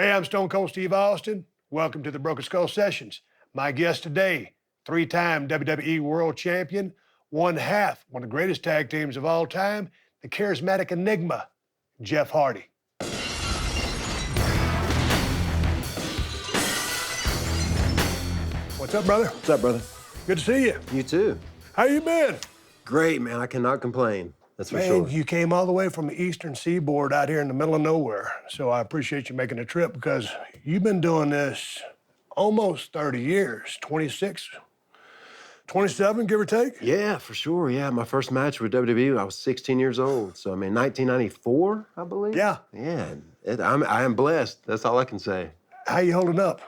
Hey, I'm Stone Cold Steve Austin. Welcome to the Broken Skull Sessions. My guest today, three-time WWE World Champion, one of the greatest tag teams of all time, the charismatic enigma, Jeff Hardy. What's up, brother? What's up, brother? Good to see you. You too. How you been? Great, man. I cannot complain. That's for Man, sure. you came all the way from the Eastern Seaboard out here in the middle of nowhere. So I appreciate you making the trip because you've been doing this almost 30 years, 26, 27, give or take? Yeah, for sure. Yeah, my first match with WWE, I was 16 years old. So, I mean, 1994, I believe? Yeah. Yeah. I am blessed. That's all I can say. How you holding up?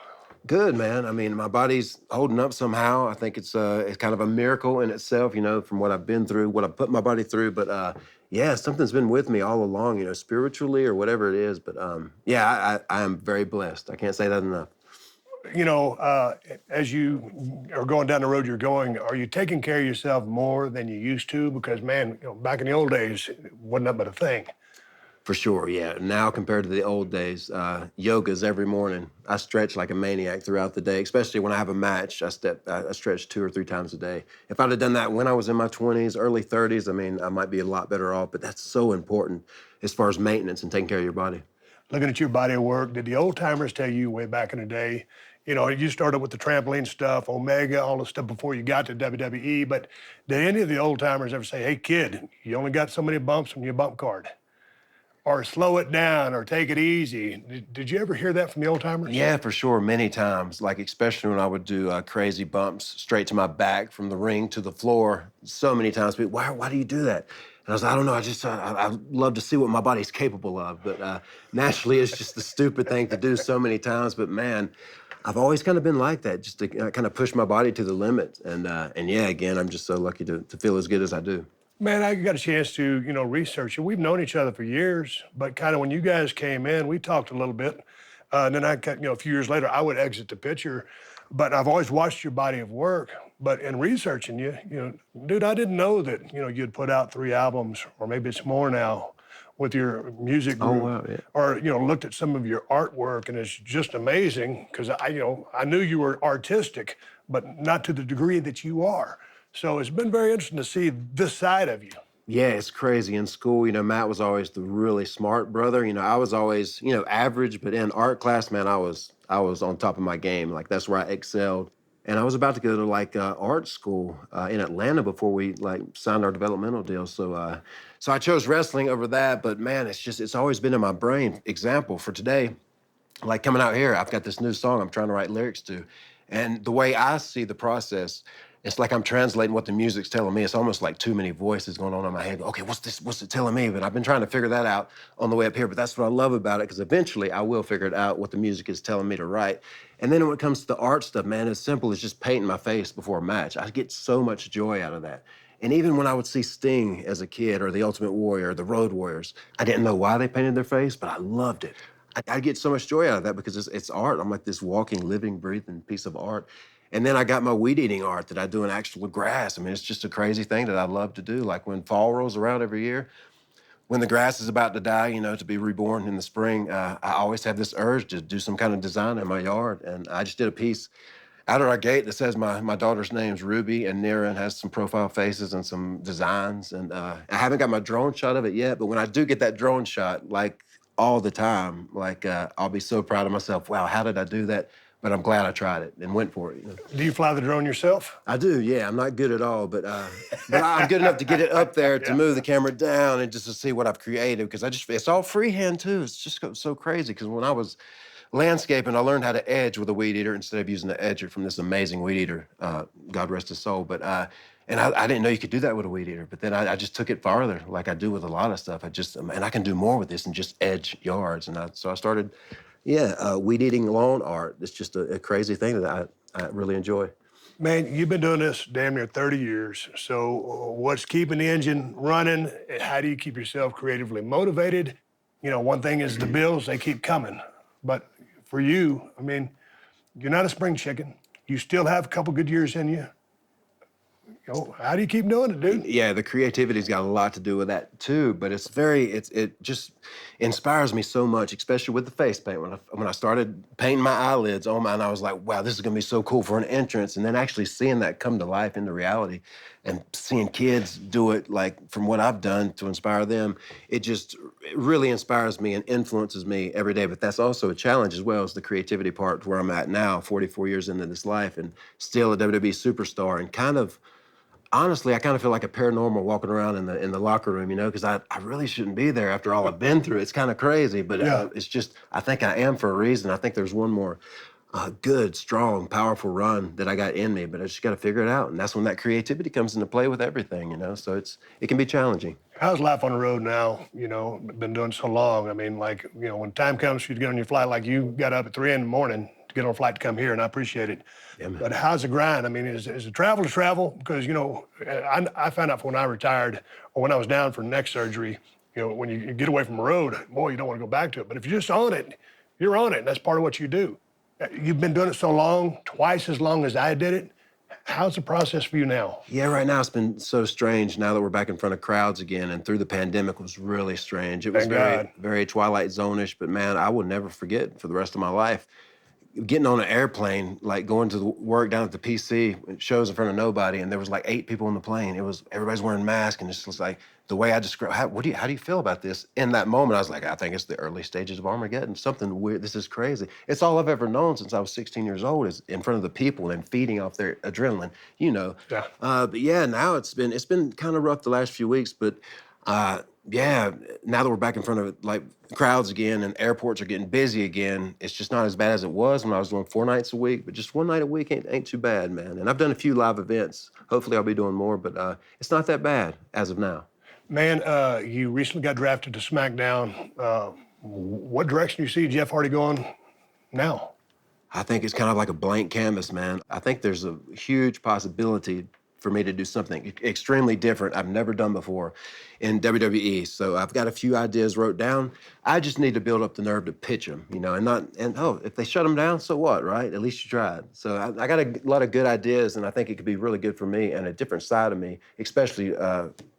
Good, man. I mean, my body's holding up somehow. I think it's kind of a miracle in itself, from what I've been through, what I've put my body through. But yeah, something's been with me all along, spiritually or whatever it is. But yeah, I am very blessed. I can't say that enough. As you are going down the road you're going, are you taking care of yourself more than you used to? Because, man, back in the old days, it wasn't that but a thing. For sure, yeah. Now compared to the old days, yoga's every morning. I stretch like a maniac throughout the day, especially when I have a match. I stretch 2 or 3 times a day. If I'd have done that when I was in my 20s, early 30s, I mean, I might be a lot better off, but that's so important as far as maintenance and taking care of your body. Looking at your body of work, did the old timers tell you way back in the day, you started with the trampoline stuff, Omega, all the stuff before you got to WWE, but did any of the old timers ever say, hey, kid, you only got so many bumps on your bump card? Or slow it down, or take it easy. Did you ever hear that from the old timers? Yeah, for sure, many times. Like especially when I would do crazy bumps straight to my back from the ring to the floor. So many times, people, why do you do that? And I was like, I don't know. I love to see what my body's capable of. But naturally, it's just the stupid thing to do so many times. But man, I've always kind of been like that, just to kind of push my body to the limit. And yeah, again, I'm just so lucky to feel as good as I do. Man, I got a chance to, research you. We've known each other for years, but kind of when you guys came in, we talked a little bit. And then a few years later, I would exit the picture. But I've always watched your body of work. But in researching you, dude, I didn't know that, you'd put out 3 albums, or maybe it's more now, with your music group. Oh, wow, yeah. Or, looked at some of your artwork, and it's just amazing because I knew you were artistic, but not to the degree that you are. So it's been very interesting to see this side of you. Yeah, it's crazy. In school, Matt was always the really smart brother. I was always, average, but in art class, man, I was on top of my game. Like that's where I excelled. And I was about to go to art school in Atlanta before we signed our developmental deal. So I chose wrestling over that. But man, it's always been in my brain. Example for today, like coming out here, I've got this new song I'm trying to write lyrics to. And the way I see the process, it's like I'm translating what the music's telling me. It's almost like too many voices going on in my head. Okay, what's it telling me? But I've been trying to figure that out on the way up here. But that's what I love about it, because eventually I will figure it out what the music is telling me to write. And then when it comes to the art stuff, man, it's simple as just painting my face before a match. I get so much joy out of that. And even when I would see Sting as a kid, or the Ultimate Warrior, the Road Warriors, I didn't know why they painted their face, but I loved it. I get so much joy out of that because it's art. I'm like this walking, living, breathing piece of art. And then I got my weed eating art that I do in actual grass. I mean, it's just a crazy thing that I love to do. Like when fall rolls around every year, when the grass is about to die, to be reborn in the spring, I always have this urge to do some kind of design in my yard. And I just did a piece out of our gate that says my daughter's name's Ruby, and Nira, and has some profile faces and some designs. And I haven't got my drone shot of it yet, but when I do get that drone shot, all the time, I'll be so proud of myself. Wow, how did I do that? But I'm glad I tried it and went for it. Do you fly the drone yourself? I do, yeah. I'm not good at all, but I'm good enough to get it up there to move the camera down and just to see what I've created, because it's all freehand too. It's just so crazy, because when I was landscaping, I learned how to edge with a weed eater instead of using the edger from this amazing weed eater, God rest his soul. But and I didn't know you could do that with a weed eater, but then I just took it farther, like I do with a lot of stuff. I can do more with this than just edge yards. And so I started, weed eating lawn art. It's just a crazy thing that I really enjoy. Man, you've been doing this damn near 30 years. So what's keeping the engine running? How do you keep yourself creatively motivated? One thing is the bills, they keep coming. But for you, I mean, you're not a spring chicken. You still have a couple good years in you. How do you keep doing it, dude? Yeah, the creativity's got a lot to do with that too. But it just inspires me so much, especially with the face paint. When I started painting my eyelids on mine, I was like, wow, this is gonna be so cool for an entrance. And then actually seeing that come to life into reality, and seeing kids do it like from what I've done to inspire them, it really inspires me and influences me every day. But that's also a challenge as well as the creativity part where I'm at now, 44 years into this life, and still a WWE superstar, and kind of honestly, I kind of feel like a paranormal walking around in the locker room, because I really shouldn't be there after all I've been through. It's kind of crazy, but Yeah. it's just I think I am for a reason. I think there's one more good, strong, powerful run that I got in me, but I just got to figure it out, and that's when that creativity comes into play with everything. So it can be challenging. How's life on the road now? Been doing so long. I mean, like, when time comes for you to get on your flight, like you got up at 3 in the morning to get on a flight to come here, and I appreciate it. Yeah, man. But how's the grind? I mean, is it travel to travel? Because, I found out when I retired or when I was down for neck surgery, when you get away from the road, boy, you don't want to go back to it. But if you're just on it, you're on it, and that's part of what you do. You've been doing it so long, twice as long as I did it. How's the process for you now? Yeah, right now it's been so strange now that we're back in front of crowds again, and through the pandemic was really strange. It was Thank very, God. very Twilight Zone-ish, but man, I will never forget for the rest of my life getting on an airplane, like going to the work down at the PC, shows in front of nobody, and there was like 8 people on the plane. Everybody's wearing masks, and it's just like the way I describe. How do you feel about this? In that moment, I was like, I think it's the early stages of Armageddon. Something weird. This is crazy. It's all I've ever known since I was 16 years old is in front of the people and feeding off their adrenaline. Yeah. But yeah, now it's been kind of rough the last few weeks, but. Yeah, now that we're back in front of like crowds again and airports are getting busy again, it's just not as bad as it was when I was doing 4 nights a week. But just one night a week ain't too bad, man. And I've done a few live events. Hopefully, I'll be doing more, but it's not that bad as of now. Man, you recently got drafted to SmackDown. What direction do you see Jeff Hardy going now? I think it's kind of like a blank canvas, man. I think there's a huge possibility for me to do something extremely different I've never done before in WWE. So I've got a few ideas wrote down. I just need to build up the nerve to pitch them, if they shut them down, so what, right? At least you tried. So I got a lot of good ideas, and I think it could be really good for me and a different side of me, especially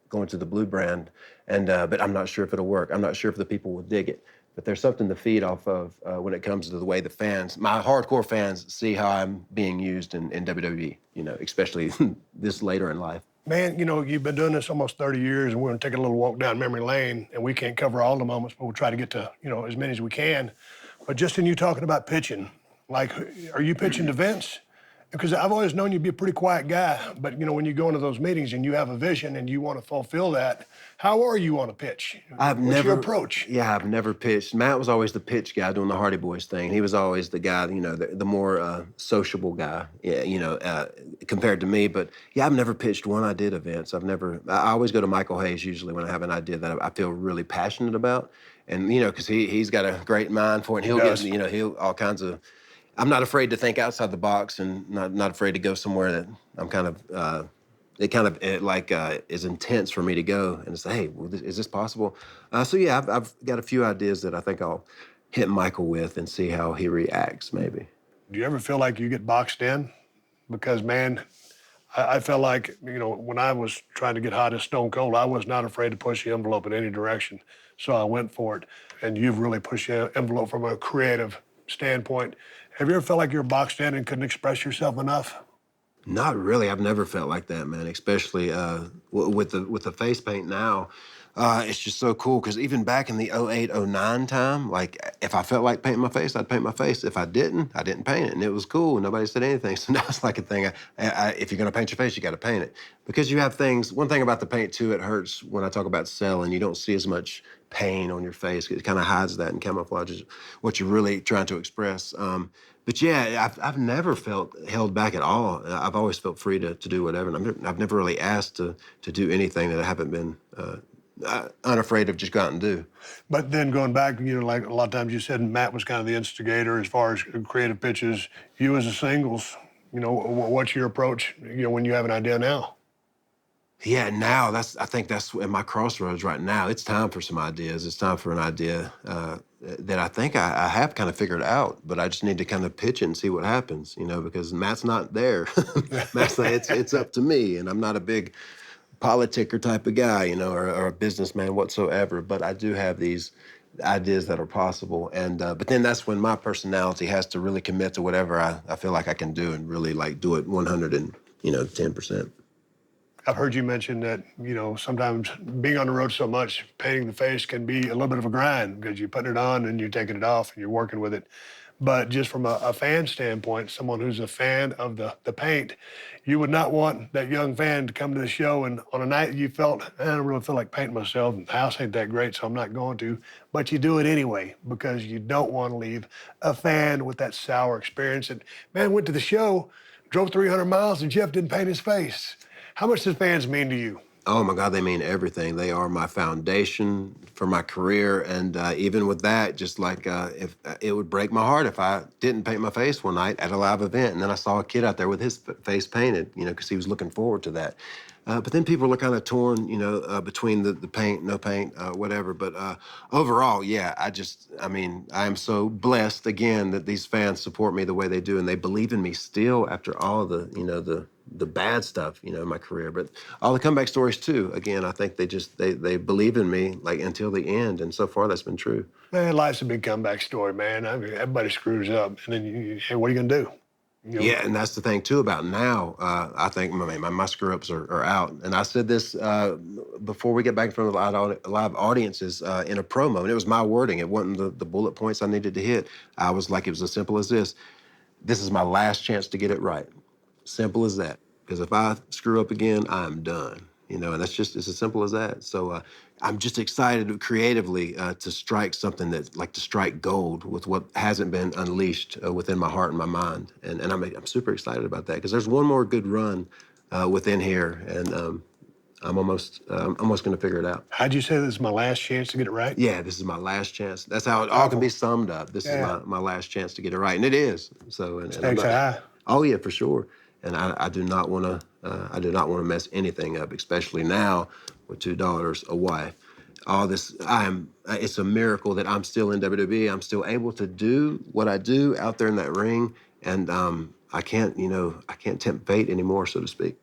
going to the blue brand. But I'm not sure if it'll work. I'm not sure if the people will dig it. But there's something to feed off of when it comes to the way the fans, my hardcore fans, see how I'm being used in WWE, especially this later in life. Man, you've been doing this almost 30 years, and we're going to take a little walk down memory lane, and we can't cover all the moments, but we'll try to get to, as many as we can. But just in you talking about pitching, like, are you pitching to Vince? Because I've always known you to be a pretty quiet guy, but, when you go into those meetings and you have a vision and you want to fulfill that, how are you on a pitch? What's your approach? Yeah, I've never pitched. Matt was always the pitch guy doing the Hardy Boys thing. He was always the guy, the more sociable guy, compared to me. But yeah, I've never pitched one I did events. I always go to Michael Hayes usually when I have an idea that I feel really passionate about. And, because he's got a great mind for it. And he'll all kinds of, I'm not afraid to think outside the box and not afraid to go somewhere that I'm kind of, is intense for me to go and say, hey, is this possible? So yeah, I've got a few ideas that I think I'll hit Michael with and see how he reacts maybe. Do you ever feel like you get boxed in? Because, man, I felt like, when I was trying to get hot as Stone Cold, I was not afraid to push the envelope in any direction. So I went for it. And you've really pushed the envelope from a creative standpoint. Have you ever felt like you were boxed in and couldn't express yourself enough? Not really. I've never felt like that, man. Especially with the face paint now. It's just so cool because even back in the 08, 09 time, like if I felt like painting my face, I'd paint my face. If I didn't paint it, and it was cool. Nobody said anything. So now it's like a thing. If you're gonna paint your face, you got to paint it because you have things. One thing about the paint too, it hurts when I talk about selling. You don't see as much pain on your face. It kind of hides that and camouflages what you're really trying to express. But yeah, I've never felt held back at all. I've always felt free to do whatever. And I've never really asked to do anything that I haven't been unafraid of just go out and do. But then going back, like a lot of times you said Matt was kind of the instigator as far as creative pitches. You as a singles, what's your approach, when you have an idea now? Yeah, now I think that's at my crossroads right now. It's time for some ideas. It's time for an idea that I think I have kind of figured out, but I just need to kind of pitch it and see what happens, because Matt's not there. Matt's not, it's up to me, and I'm not a big politicker type of guy, or a businessman whatsoever. But I do have these ideas that are possible, and but then that's when my personality has to really commit to whatever I feel like I can do, and really like do it 110%. I've heard you mention that, sometimes being on the road so much, painting the face can be a little bit of a grind because you're putting it on and you're taking it off and you're working with it. But just from a fan standpoint, someone who's a fan of the paint, you would not want that young fan to come to the show and on a night you felt, I don't really feel like painting myself, and the house ain't that great, so I'm not going to. But you do it anyway because you don't want to leave a fan with that sour experience. And man, went to the show, drove 300 miles, and Jeff didn't paint his face. How much does fans mean to you? Oh my God, they mean everything. They are my foundation for my career, and even with that, just like if it would break my heart if I didn't paint my face one night at a live event, and then I saw a kid out there with his face painted, because he was looking forward to that. But then people are kind of torn, between the paint, no paint, whatever. But overall, yeah, I am so blessed again that these fans support me the way they do, and they believe in me still after all the bad stuff, in my career, but all the comeback stories too. Again, I think they believe in me like until the end, and so far that's been true. Man, life's a big comeback story, man. I mean, everybody screws up, and then hey, what are you gonna do? Yeah, and that's the thing too about now. I think my screw ups are out, and I said this before we get back in front of live audiences in a promo, and it was my wording. It wasn't the bullet points I needed to hit. I was like, it was as simple as this. This is my last chance to get it right. Simple as that. Because if I screw up again, I'm done. And it's as simple as that. So I'm just excited creatively to strike something that's like to strike gold with what hasn't been unleashed within my heart and my mind. And I'm super excited about that because there's one more good run within here, and I'm almost going to figure it out. How'd you say this is my last chance to get it right? Yeah, this is my last chance. That's how it all can be summed up. This is my last chance to get it right, and it is. So, and I'm Stakes not, high. oh yeah, for sure. And I do not want to mess anything up, especially now with two daughters, a wife. All this, it's a miracle that I'm still in WWE. I'm still able to do what I do out there in that ring, and I can't tempt fate anymore, so to speak.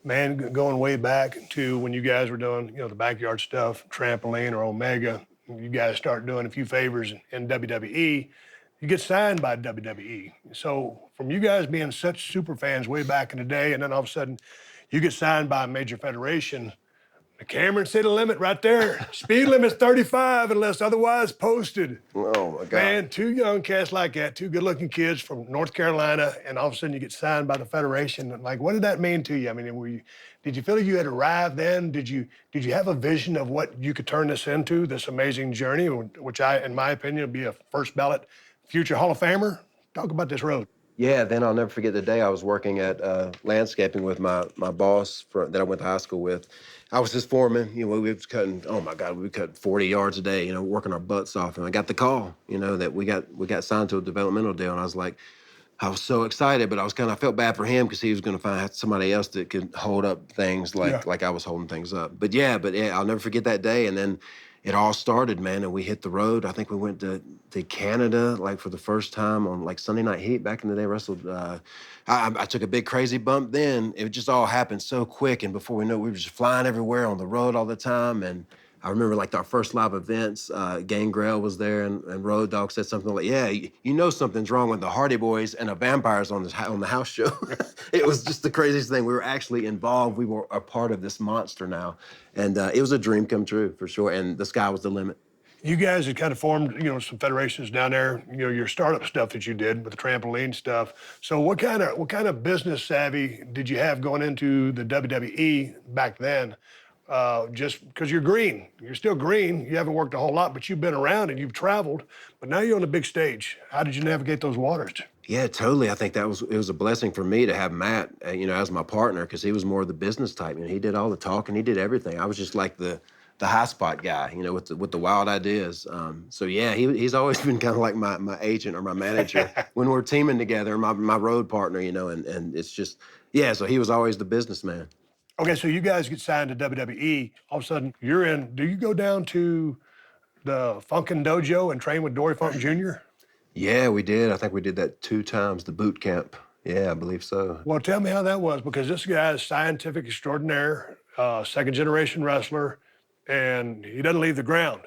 Man, going way back to when you guys were doing, the backyard stuff, trampoline or Omega, you guys start doing a few favors in WWE, you get signed by WWE. So from you guys being such super fans way back in the day, and then all of a sudden you get signed by a major federation, the Cameron City limit right there. Speed limit's 35 unless otherwise posted. Oh my God. Man, two young cats like that, two good-looking kids from North Carolina, and all of a sudden you get signed by the federation. Like, what did that mean to you? I mean, did you feel like you had arrived then? Did you have a vision of what you could turn this into, this amazing journey, which in my opinion, will be a first ballot future Hall of Famer? Talk about this road. Yeah, then I'll never forget the day I was working at landscaping with my boss that I went to high school with. I was his foreman. We were cutting, oh my God, we cut 40 yards a day, working our butts off. And I got the call, that we got signed to a developmental deal. And I was so excited, but I felt bad for him because he was going to find somebody else that could hold up things like I was holding things up. But yeah, I'll never forget that day. And then it all started, man, and we hit the road. I think we went to Canada, like for the first time on like Sunday Night Heat back in the day. Wrestled. I took a big crazy bump then. It just all happened so quick, and before we knew it, we were just flying everywhere on the road all the time. And I remember like our first live events, Gangrel was there, and Road Dogg said something like, "Yeah, you know something's wrong with the Hardy Boys and the Vampires on the house show." It was just the craziest thing. We were actually involved. We were a part of this monster now, and it was a dream come true for sure. And the sky was the limit. You guys had kind of formed, some federations down there, your startup stuff that you did with the trampoline stuff. So what kind of business savvy did you have going into the WWE back then? Just because you're green. You're still green. You haven't worked a whole lot, but you've been around and you've traveled. But now you're on the big stage. How did you navigate those waters? Yeah, totally. I think it was a blessing for me to have Matt, as my partner, because he was more of the business type. He did all the talking, he did everything. I was just like the high spot guy, with the wild ideas. So yeah, he's always been kind of like my agent or my manager when we're teaming together, my road partner, and it's just, yeah, so he was always the businessman. Okay, so you guys get signed to WWE. All of a sudden, you're in. Do you go down to the Funkin' Dojo and train with Dory Funk Jr.? Yeah, we did. I think we did that 2 times, the boot camp. Yeah, I believe so. Well, tell me how that was, because this guy is scientific extraordinaire, second generation wrestler, and he doesn't leave the ground.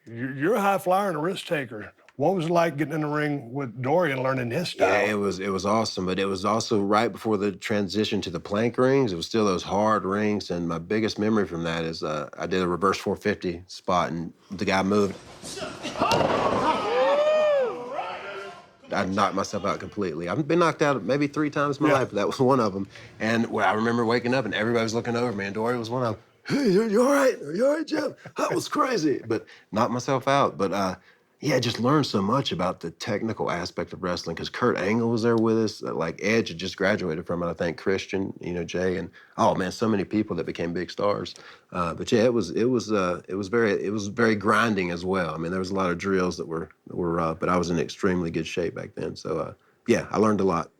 You're a high flyer and a risk taker. What was it like getting in the ring with Dory and learning his Yeah, style? it was awesome, but it was also right before the transition to the plank rings. It was still those hard rings, and my biggest memory from that is I did a reverse 450 spot, and the guy moved. I knocked myself out completely. I've been knocked out maybe 3 times in my Yeah. life, but that was one of them. And well, I remember waking up and everybody was looking over me, and Dory was one of them. Hey, you all right? Are you all right, Jeff? That was crazy. But knocked myself out. But yeah, just learned so much about the technical aspect of wrestling because Kurt Angle was there with us. Like Edge had just graduated from it, I think Christian, Jay, and oh man, so many people that became big stars. But yeah, it was very grinding as well. I mean, there was a lot of drills that were but I was in extremely good shape back then. So yeah, I learned a lot.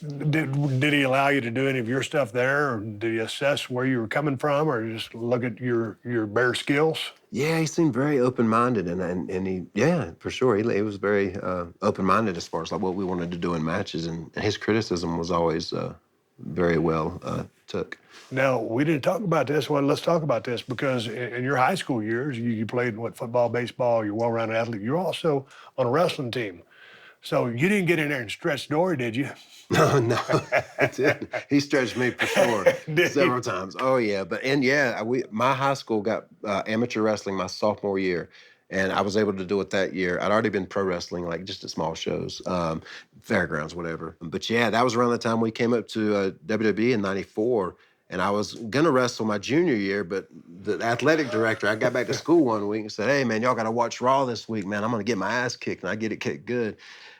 Did he allow you to do any of your stuff there, or did he assess where you were coming from, or just look at your bare skills? Yeah, he seemed very open-minded, and he, yeah, for sure, he was very open-minded as far as like what we wanted to do in matches, and his criticism was always very well took. Now, we didn't talk about this. Well, let's talk about this, because in your high school years, you played what, football, baseball, you're a well-rounded athlete. You're also on a wrestling team. So you didn't get in there and stretch Dory, did you? No, no, I didn't. He stretched me for sure Did he? several times. Oh yeah, and yeah, my high school got amateur wrestling my sophomore year, and I was able to do it that year. I'd already been pro wrestling, like just at small shows, fairgrounds, whatever. But yeah, that was around the time we came up to WWE in '94. And I was gonna wrestle my junior year, but the athletic director, I got back to school one week and said, "Hey man, y'all gotta watch Raw this week, man. I'm gonna get my ass kicked, and I get it kicked good.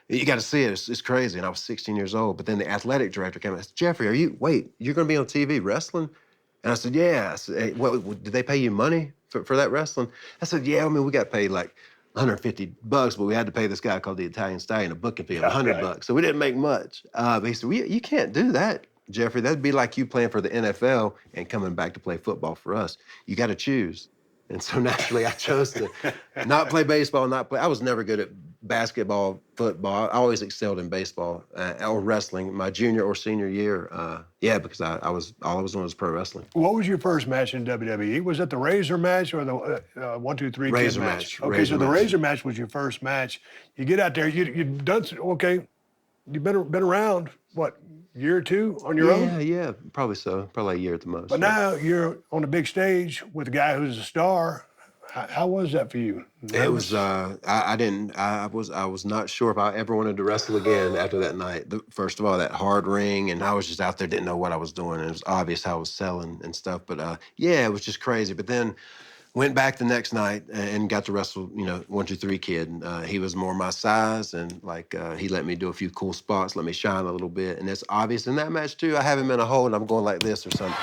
You got to see it. It's crazy." And I was 16 years old. But then the athletic director came and said, "Jeffrey, you're going to be on TV wrestling?" And I said, "Yeah." I said, "Hey, did they pay you money for that wrestling?" I said, "Yeah, I mean, we got paid like $150, but we had to pay this guy called the Italian Stallion a booking fee of $100. So we didn't make much." But he said, well, you can't do that, Jeffrey. That'd be like you playing for the NFL and coming back to play football for us. You got to choose. And so naturally, I chose to not play baseball, not play. I was never good at basketball, football. I always excelled in baseball or wrestling. My junior or senior year, yeah, because I was all I was doing was pro wrestling. What was your first match in WWE? Was it the Razor match or the 1, 2, 3 kid Razor match? match, Okay, Razor so the match. Razor match was your first match. You get out there, you've done, okay, you've been around, what, year or two on your own? Yeah, probably so. Probably a year at the most. But yeah. now you're on a big stage with a guy who's a star. How was that for you? It was. I didn't. I was not sure if I ever wanted to wrestle again after that night. First of all, that hard ring, and I was just out there, didn't know what I was doing. And it was obvious how I was selling and stuff. But yeah, it was just crazy. But then went back the next night and got to wrestle. 1, 2, 3 kid. And, he was more my size, and like he let me do a few cool spots, let me shine a little bit. And it's obvious in that match too. I have him in a hold, and I'm going like this or something.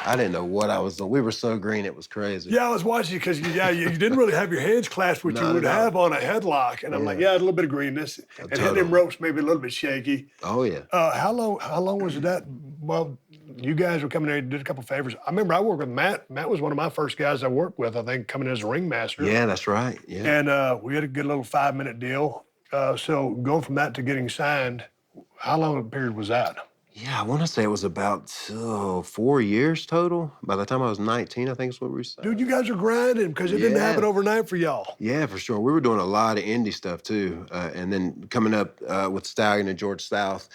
I didn't know what I was doing. We were so green, it was crazy. Yeah, I was watching because you didn't really have your hands clasped, which you Not would at all. have on a headlock. And I'm like, Yeah. yeah, a little bit of greenness. And hitting totally. them ropes maybe a little bit shaky. Oh yeah. How long was that? Well, you guys were coming there, did a couple favors. I remember I worked with Matt. Matt was one of my first guys I worked with, I think, coming as a ringmaster. Yeah, that's right. Yeah. And we had a good little 5-minute deal. So going from that to getting signed, how long a period was that? Yeah, I want to say it was about 4 years total. By the time I was 19, I think is what we were saying. Dude, you guys are grinding because it didn't Yeah. happen overnight for y'all. Yeah, for sure. We were doing a lot of indie stuff too. And then coming up with Stallion and George South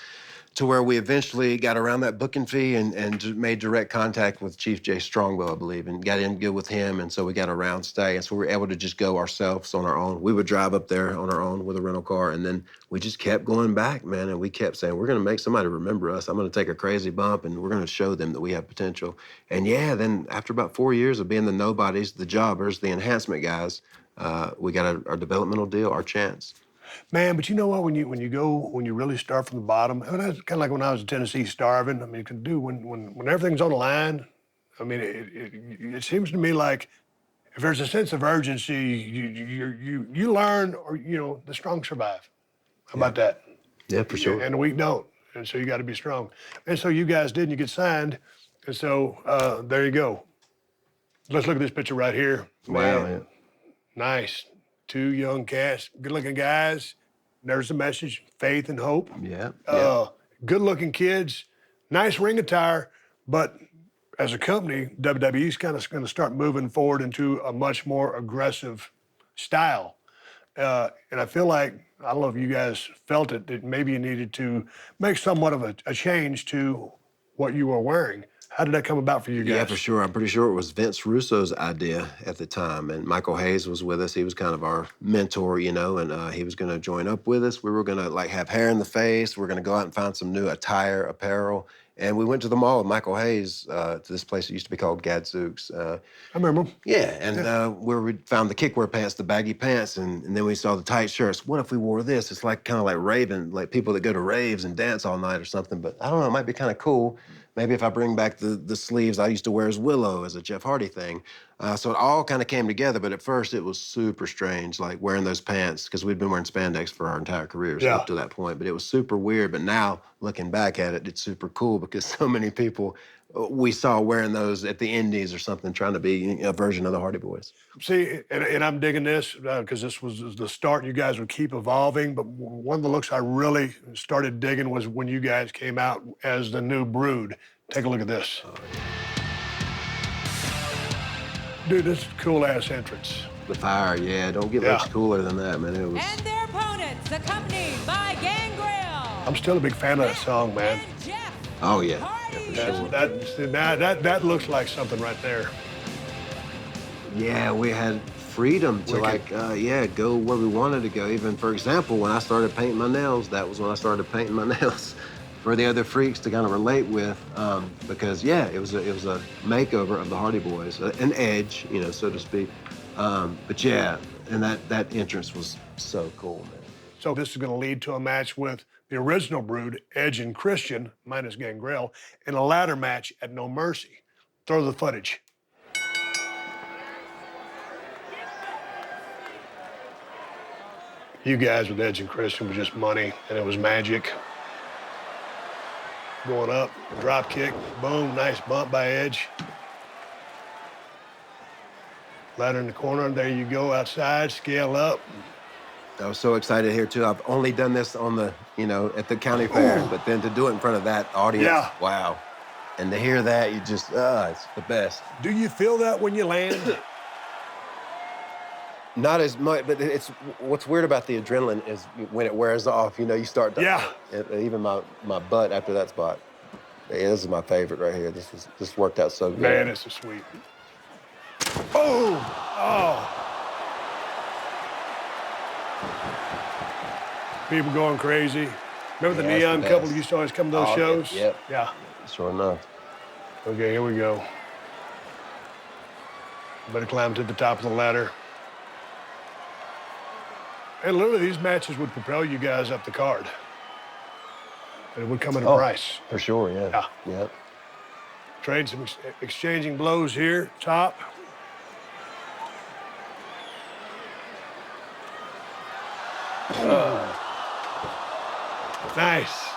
to where we eventually got around that booking fee and made direct contact with Chief Jay Strongbow, I believe, and got in good with him. And so we got around Stay. And so we were able to just go ourselves on our own. We would drive up there on our own with a rental car. And then we just kept going back, man. And we kept saying, we're going to make somebody remember us. I'm going to take a crazy bump and we're going to show them that we have potential. And yeah, then after about 4 years of being the nobodies, the jobbers, the enhancement guys, we got our developmental deal, our chance. Man, but you know what? When you really start from the bottom, and that's kind of like when I was in Tennessee starving. I mean, when everything's on the line. I mean, it seems to me like if there's a sense of urgency, you learn, or the strong survive. How about that? Yeah, for sure. And the weak don't. And so you got to be strong. And so you guys did, and you get signed. And so there you go. Let's look at this picture right here. Wow, Man, yeah. nice. Two young cats, good-looking guys. There's the message: faith and hope. Yeah. Good-looking kids, nice ring attire, but as a company, WWE's kind of going to start moving forward into a much more aggressive style. And I feel like, I don't know if you guys felt it, that maybe you needed to make somewhat of a change to what you were wearing. How did that come about for you guys? Yeah, for sure. I'm pretty sure it was Vince Russo's idea at the time. And Michael Hayes was with us. He was kind of our mentor, you know, and he was going to join up with us. We were going to like have hair in the face. We are going to go out and find some new attire, apparel. And we went to the mall with Michael Hayes to this place that used to be called Gadzooks. I remember. Yeah, and where we found the kickwear pants, the baggy pants, and then we saw the tight shirts. What if we wore this? It's like kind of like raving, like people that go to raves and dance all night or something. But I don't know, it might be kind of cool. Maybe if I bring back the sleeves I used to wear as Willow as a Jeff Hardy thing. So it all kind of came together, but at first it was super strange, like wearing those pants, because we'd been wearing spandex for our entire careers Yeah. up to that point. But it was super weird. But now, looking back at it, it's super cool because so many people we saw wearing those at the Indies or something, trying to be a version of the Hardy Boys. See, and I'm digging this because this was the start. You guys would keep evolving, but one of the looks I really started digging was when you guys came out as the new Brood. Take a look at this. Dude, this is a cool-ass entrance. The fire, yeah, don't get Yeah. much cooler than that, man. It was. And their opponents, accompanied by Gangrel. I'm still a big fan of that song, man. And Jeff Oh yeah, Hardy. That looks like something right there. yeah. We had freedom to Wicked. go where we wanted to go. Even for example, when I started painting my nails, that was when I started painting my nails for the other freaks to kind of relate with, because it was a makeover of the Hardy Boys, an edge, you know, so to speak. But yeah, and that entrance was so cool, man. So this is going to lead to a match with the original Brood, Edge and Christian, minus Gangrel, in a ladder match at No Mercy. Throw the footage. You guys with Edge and Christian was just money, and it was magic. Going up, drop kick, boom, nice bump by Edge. Ladder in the corner, there you go, outside, scale up. I was so excited here too. I've only done this on the, at the county fair, but then to do it in front of that audience, Yeah. wow. And to hear that, you just, it's the best. Do you feel that when you land? Not as much, but it's what's weird about the adrenaline is when it wears off, you start to, Yeah. even my butt after that spot. Yeah, this is my favorite right here. This worked out so good. Man, it's so sweet. Boom! Oh. People going crazy. Remember the Yeah, it's neon the couple best. used to always come to those Oh, shows? yep. Yeah. Sure enough. Okay, here we go. Better climb to the top of the ladder. And literally, these matches would propel you guys up the card. And it would come at a price. For sure, yeah. Yeah. Yep. Trade some exchanging blows here, top. Nice.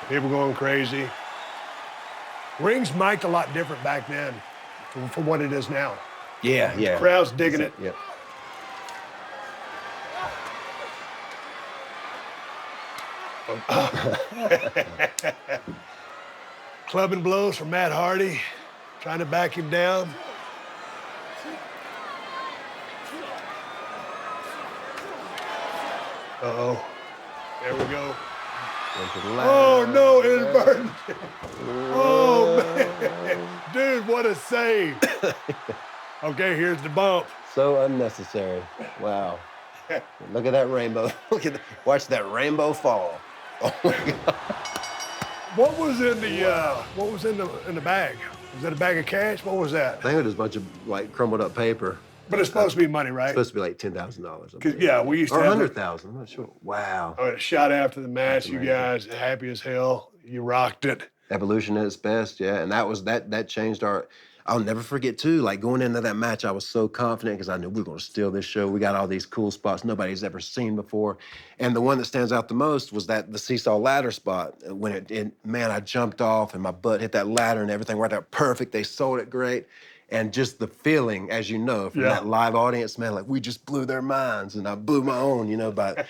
People going crazy. Rings mic'd a lot different back then from what it is now. Yeah. Crowd's digging it. Yep. Clubbing blows from Matt Hardy, trying to back him down. Uh-oh. There we go. Into the ladder. Oh, no, inadvertent. Oh, man. Dude, what a save. Okay, here's the bump. So unnecessary. Wow. Look at that rainbow. Watch that rainbow fall. Oh my God. What was in the bag? Was that a bag of cash? What was that? I think it was a bunch of like crumbled up paper. But it's supposed to be money, right? It's supposed to be like $10,000. 'Cause, yeah, we used to Or have 100,000. I'm not sure. Wow. shot after the match. That's You amazing. guys happy as hell. You rocked it. Evolution at its best, yeah. And that changed our. I'll never forget too, like going into that match, I was so confident because I knew we were going to steal this show. We got all these cool spots nobody's ever seen before. And the one that stands out the most was the seesaw ladder spot. When man, I jumped off and my butt hit that ladder and everything worked out perfect. They sold it great. And just the feeling, as you know, from that live audience, man, like we just blew their minds and I blew my own, you know, by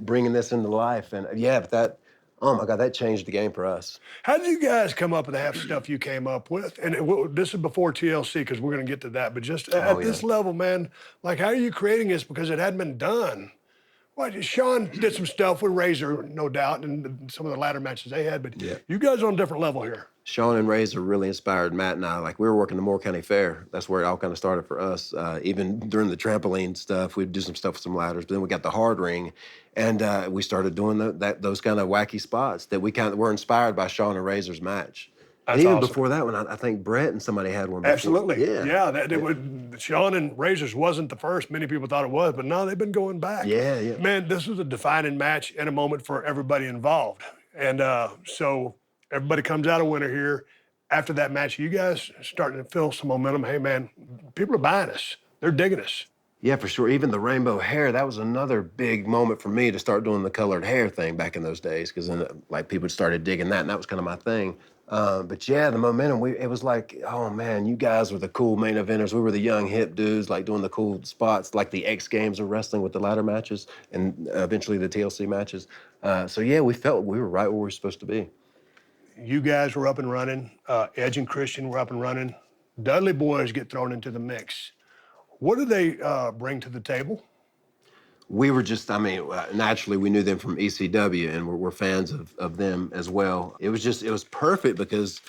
bringing this into life. And yeah, but that, oh my God, that changed the game for us. How did you guys come up with the half stuff you came up with? And this is before TLC, because we're going to get to that. But just at this level, man, like how are you creating this? Because it hadn't been done. Well, Sean did some stuff with Razor, no doubt, and some of the ladder matches they had. But you guys are on a different level here. Sean and Razor really inspired Matt and I. Like we were working the Moore County Fair. That's where it all kind of started for us. Even during the trampoline stuff, we'd do some stuff with some ladders. But then we got the hard ring, and we started doing those kind of wacky spots that we kind of were inspired by Sean and Razor's match. That's and even awesome. Before that one, I think Brett and somebody had one before. Absolutely. Yeah. Sean and Razors wasn't the first. Many people thought it was, but now they've been going back. Yeah. Man, this was a defining match and a moment for everybody involved. And so everybody comes out a winner here. After that match, you guys starting to feel some momentum. Hey, man, people are buying us. They're digging us. Yeah, for sure. Even the rainbow hair, that was another big moment for me to start doing the colored hair thing back in those days, because then like people started digging that, and that was kind of my thing. But yeah, the momentum, it was like, oh man, you guys were the cool main eventers. We were the young hip dudes, like doing the cool spots, like the X Games of wrestling with the ladder matches, and eventually the TLC matches. So yeah, we felt we were right where we were supposed to be. You guys were up and running. Edge and Christian were up and running. Dudley boys get thrown into the mix. What do they bring to the table? We were just, naturally we knew them from ECW and we're fans of them as well. It was perfect because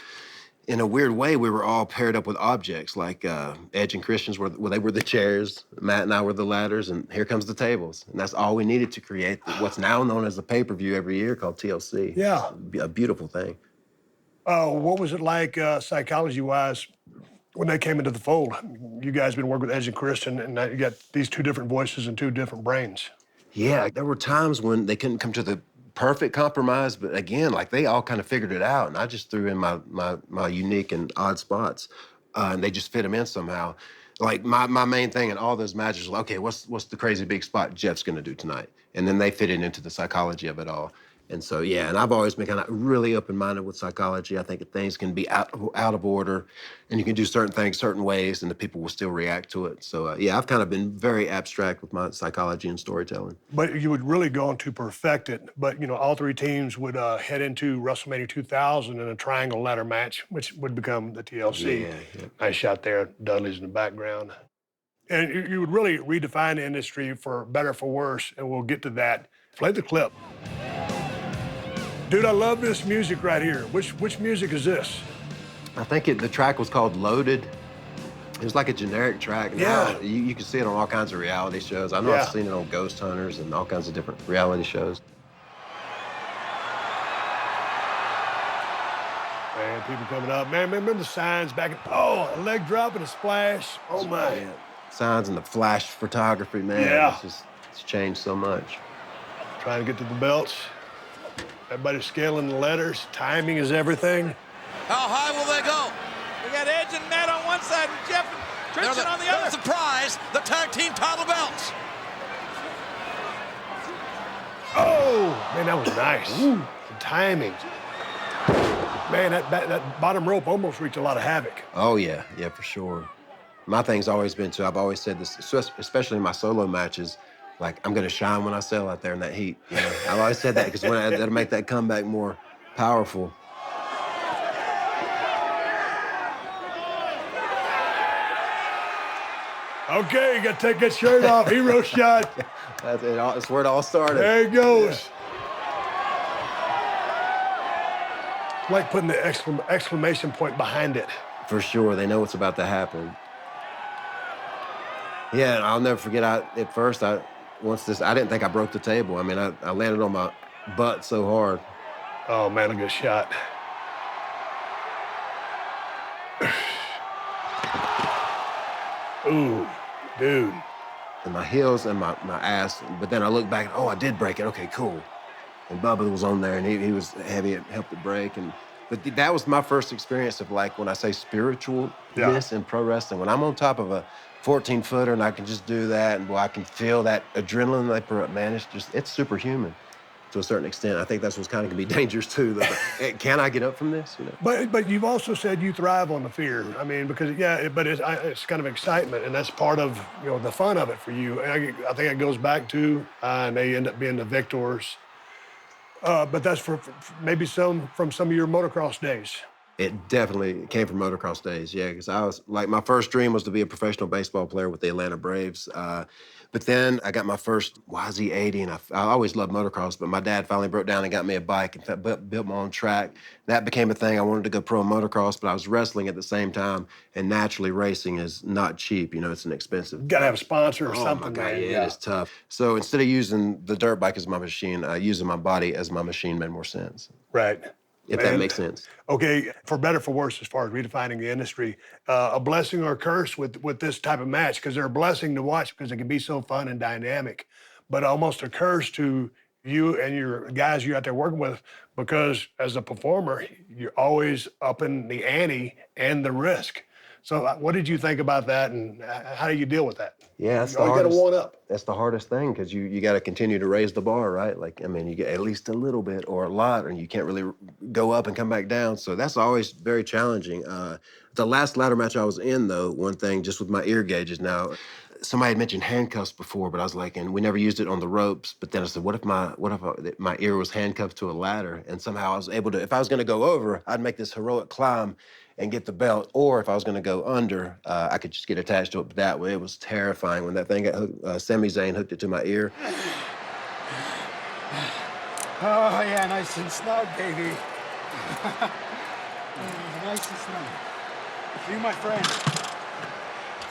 in a weird way, we were all paired up with objects like Edge and Christians they were the chairs, Matt and I were the ladders, and here comes the tables. And that's all we needed to create what's now known as a pay-per-view every year called TLC. Yeah. It's a beautiful thing. What was it like psychology-wise when they came into the fold? You guys been working with Edge and Christian, and now you got these two different voices and two different brains. Yeah, there were times when they couldn't come to the perfect compromise, but again, like they all kind of figured it out, and I just threw in my unique and odd spots, and they just fit them in somehow. Like my main thing in all those matches was, okay, what's the crazy big spot Jeff's gonna do tonight? And then they fit it into the psychology of it all. And so, yeah, and I've always been kind of really open-minded with psychology. I think that things can be out of order, and you can do certain things certain ways, and the people will still react to it. So, yeah, I've kind of been very abstract with my psychology and storytelling. But you would really go on to perfect it. But, you know, all three teams would head into WrestleMania 2000 in a triangle ladder match, which would become the TLC. Yeah. Nice shot there. Dudley's in the background. And you would really redefine the industry for better or for worse, and we'll get to that. Play the clip. Dude, I love this music right here. Which music is this? I think the track was called Loaded. It was like a generic track. Yeah. Now, you can see it on all kinds of reality shows. I know I've seen it on Ghost Hunters and all kinds of different reality shows. Man, people coming up. Man, remember the signs back? A leg drop and a splash. Oh, my. Yeah. Signs and the flash photography, man. Yeah. It's changed so much. Trying to get to the belts. Everybody's scaling the letters. Timing is everything. How high will they go? We got Edge and Matt on one side and Jeff and Christian on the other. There's the prize, the tag team title belts. Oh, man, that was nice. The timing. Man, that bottom rope almost reached a lot of havoc. Oh, yeah, for sure. My thing's always been, too, I've always said this, especially in my solo matches, like, I'm going to shine when I sell out there in that heat. You know? I've always said that because that'll make that comeback more powerful. Okay, you got to take that shirt off. Hero shot. That's where it all started. There it goes. Like putting the exclamation point behind it. For sure, they know what's about to happen. Yeah, and I'll never forget, at first, I didn't think I broke the table. I mean, I landed on my butt so hard. Oh, man, a good shot. Ooh, dude. And my heels and my ass, but then I look back, I did break it. Okay, cool. And Bubba was on there, and he was heavy, it helped it break. And But that was my first experience of like when I say spiritualness in pro wrestling. When I'm on top of a 14-footer and I can just do that, and boy, I can feel that adrenaline they put up. Man, it's superhuman to a certain extent. I think that's what's kind of gonna be dangerous too. Can I get up from this? You know. But you've also said you thrive on the fear. I mean, because it's kind of excitement, and that's part of the fun of it for you. And I think it goes back to and they end up being the victors. But that's for maybe from some of your motocross days. It definitely came from motocross days, yeah, because I was like, my first dream was to be a professional baseball player with the Atlanta Braves. But then I got my first YZ80, and I always loved motocross, but my dad finally broke down and got me a bike and built my own track. That became a thing. I wanted to go pro in motocross, but I was wrestling at the same time, and naturally racing is not cheap. It's an expensive. Got to have a sponsor or something. Oh my God, man. yeah, it's tough. So instead of using the dirt bike as my machine, using my body as my machine made more sense. Right. If that makes sense. Okay, for better or for worse, as far as redefining the industry, a blessing or a curse with this type of match, because they're a blessing to watch because it can be so fun and dynamic, but almost a curse to you and your guys you're out there working with, because as a performer, you're always upping the ante and the risk. So what did you think about that, and how do you deal with that? Yeah, that's You the always got to hardest. one up. That's the hardest thing, because you got to continue to raise the bar, right? Like, I mean, you get at least a little bit or a lot, and you can't really go up and come back down. So that's always very challenging. The last ladder match I was in, though, one thing, just with my ear gauges now, somebody had mentioned handcuffs before, but I was like, and we never used it on the ropes. But then I said, what if my ear was handcuffed to a ladder, and somehow I was able to, if I was going to go over, I'd make this heroic climb and get the belt, or if I was going to go under, I could just get attached to it. But that way, it was terrifying when that thing got hooked. Sami Zayn hooked it to my ear. Oh, yeah, nice and snug, baby. Nice and snug. You, my friend.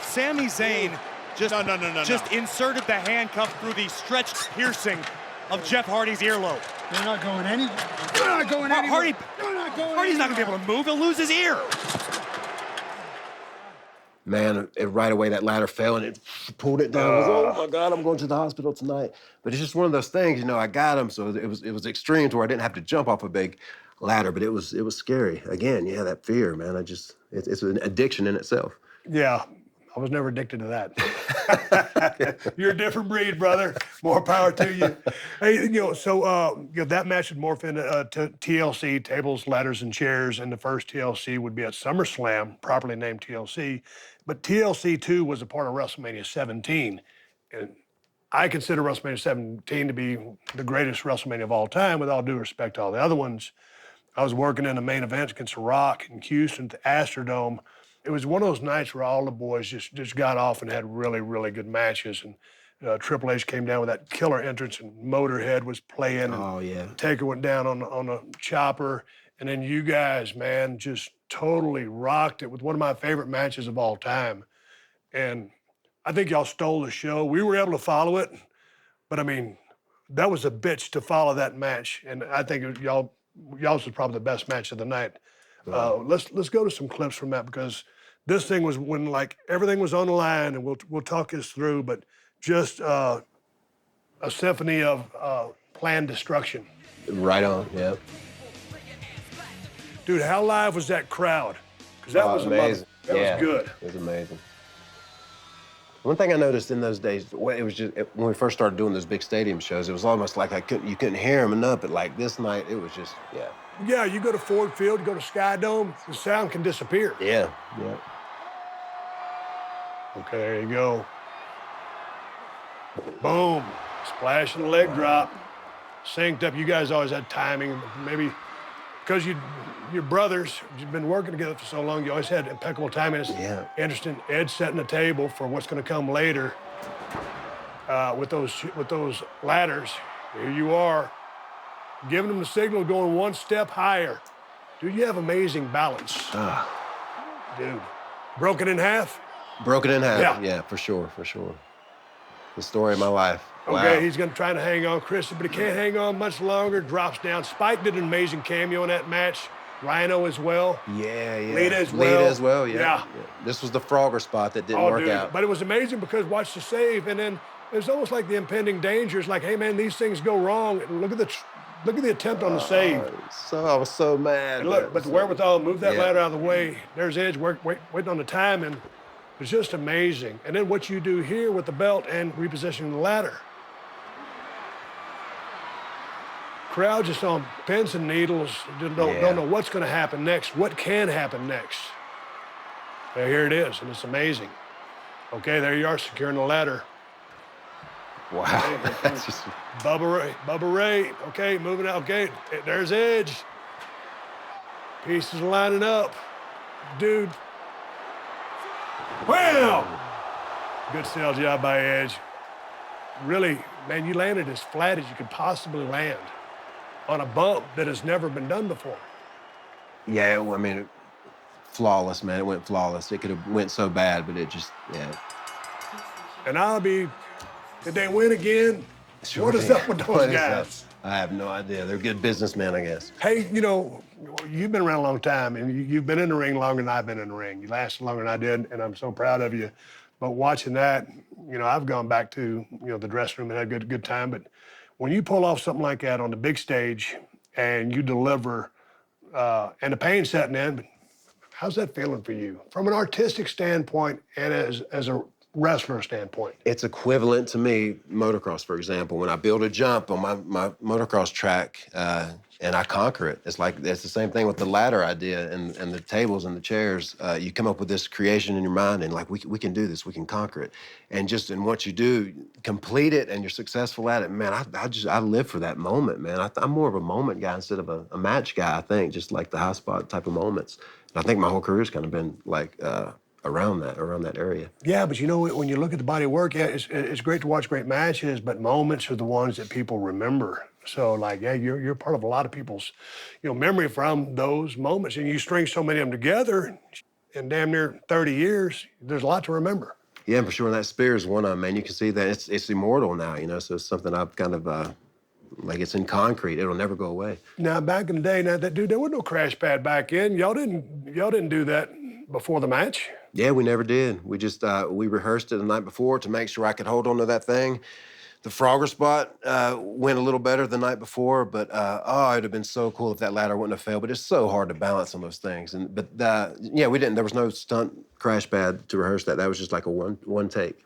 Sami Zayn just inserted the handcuff through the stretched piercing of Jeff Hardy's earlobe. You're not going anywhere. You're not going anywhere. You're not going Hardy's not anywhere. gonna be able to move. He'll lose his ear. Man, right away that ladder fell and it pulled it down. I was, oh my God, I'm going to the hospital tonight. But it's just one of those things, I got him, so it was extreme to where I didn't have to jump off a big ladder, but it was scary. Again, yeah, that fear, man. It's an addiction in itself. Yeah, I was never addicted to that. You're a different breed, brother. More power to you. Hey, that match would morph into TLC, tables, ladders, and chairs, and the first TLC would be at SummerSlam, properly named TLC. But TLC 2 was a part of WrestleMania 17. And I consider WrestleMania 17 to be the greatest WrestleMania of all time, with all due respect to all the other ones. I was working in the main events against The Rock in Houston at the Astrodome. It was one of those nights where all the boys just got off and had really, really good matches. And Triple H came down with that killer entrance, and Motorhead was playing. Oh, yeah. Taker went down on a chopper. And then you guys, man, just totally rocked it with one of my favorite matches of all time. And I think y'all stole the show. We were able to follow it, but I mean, that was a bitch to follow that match. And I think y'all's was probably the best match of the night. Let's go to some clips from that, because this thing was when like everything was on the line, and we'll talk this through, but just a symphony of planned destruction. Right on, yeah. Dude, how live was that crowd? Because that was amazing. That was good. It was amazing. One thing I noticed in those days, it was just when we first started doing those big stadium shows, it was almost like you couldn't hear them enough. But like this night, it was just, yeah. Yeah, you go to Ford Field, you go to Sky Dome, the sound can disappear. Yeah. Okay, there you go. Boom. Splash and leg drop. Synced up. You guys always had timing. Maybe because your brothers, you've been working together for so long, you always had impeccable timing. It's interesting. Ed setting the table for what's going to come later with those ladders. Here you are, giving them the signal, going one step higher. Dude, you have amazing balance. Dude, broken in half? Broken in half, Yeah. yeah, for sure. The story of my life. Okay, Wow. he's going to try to hang on, Chris, but he can't hang on much longer. Drops down. Spike did an amazing cameo in that match. Rhino as well. Yeah. Lita as well. Yeah. This was the Frogger spot that didn't work dude. out. But it was amazing because watch the save, and then it was almost like the impending danger. It's like, hey, man, these things go wrong. And look at Look at the attempt on the save. So I was so mad. And look, but the wherewithal, move that Yeah. ladder out of the way. There's Edge waiting on the timing. It's just amazing. And then what you do here with the belt and repositioning the ladder. Crowd just on pins and needles, just don't know what's going to happen next, what can happen next. Well, here it is, and it's amazing. Okay, there you are, securing the ladder. Wow. That's just... Bubba Ray, okay, moving out, okay, there's Edge. Pieces lining up. Dude. Wow! Good sell job by Edge. Really, man, you landed as flat as you could possibly land on a bump that has never been done before. Yeah, I mean, flawless, man. It went flawless. It could have went so bad, but it just, yeah. And did they win again? Sure What is did. up with What those is that? guys? I have no idea. They're good businessmen, I guess. Hey, you've been around a long time, and you've been in the ring longer than I've been in the ring. You lasted longer than I did, and I'm so proud of you. But watching that, I've gone back to, the dressing room and had a good time. But when you pull off something like that on the big stage and you deliver, and the pain setting in, how's that feeling for you? From an artistic standpoint and as a wrestler standpoint. It's equivalent to me, motocross, for example. When I build a jump on my motocross track and I conquer it, it's the same thing with the ladder idea and the tables and the chairs. You come up with this creation in your mind and we can do this, we can conquer it. And once you do, complete it and you're successful at it, man, I live for that moment, man. I'm more of a moment guy instead of a match guy, I think, just like the high spot type of moments. And I think my whole career's kind of been around that area. Yeah, but when you look at the body of work, yeah, it's great to watch great matches, but moments are the ones that people remember. So, you're part of a lot of people's, memory from those moments, and you string so many of them together in damn near 30 years. There's a lot to remember. Yeah, for sure. And that spear is one of them, man. You can see that it's immortal now, so it's something I've kind of it's in concrete. It'll never go away. Now, back in the day, there was no crash pad back in. Y'all didn't do that before the match. Yeah, we never did. We just we rehearsed it the night before to make sure I could hold on to that thing. The Frogger spot went a little better the night before, but it'd have been so cool if that ladder wouldn't have failed. But it's so hard to balance on those things. But we didn't. There was no stunt crash pad to rehearse that. That was just like a one take.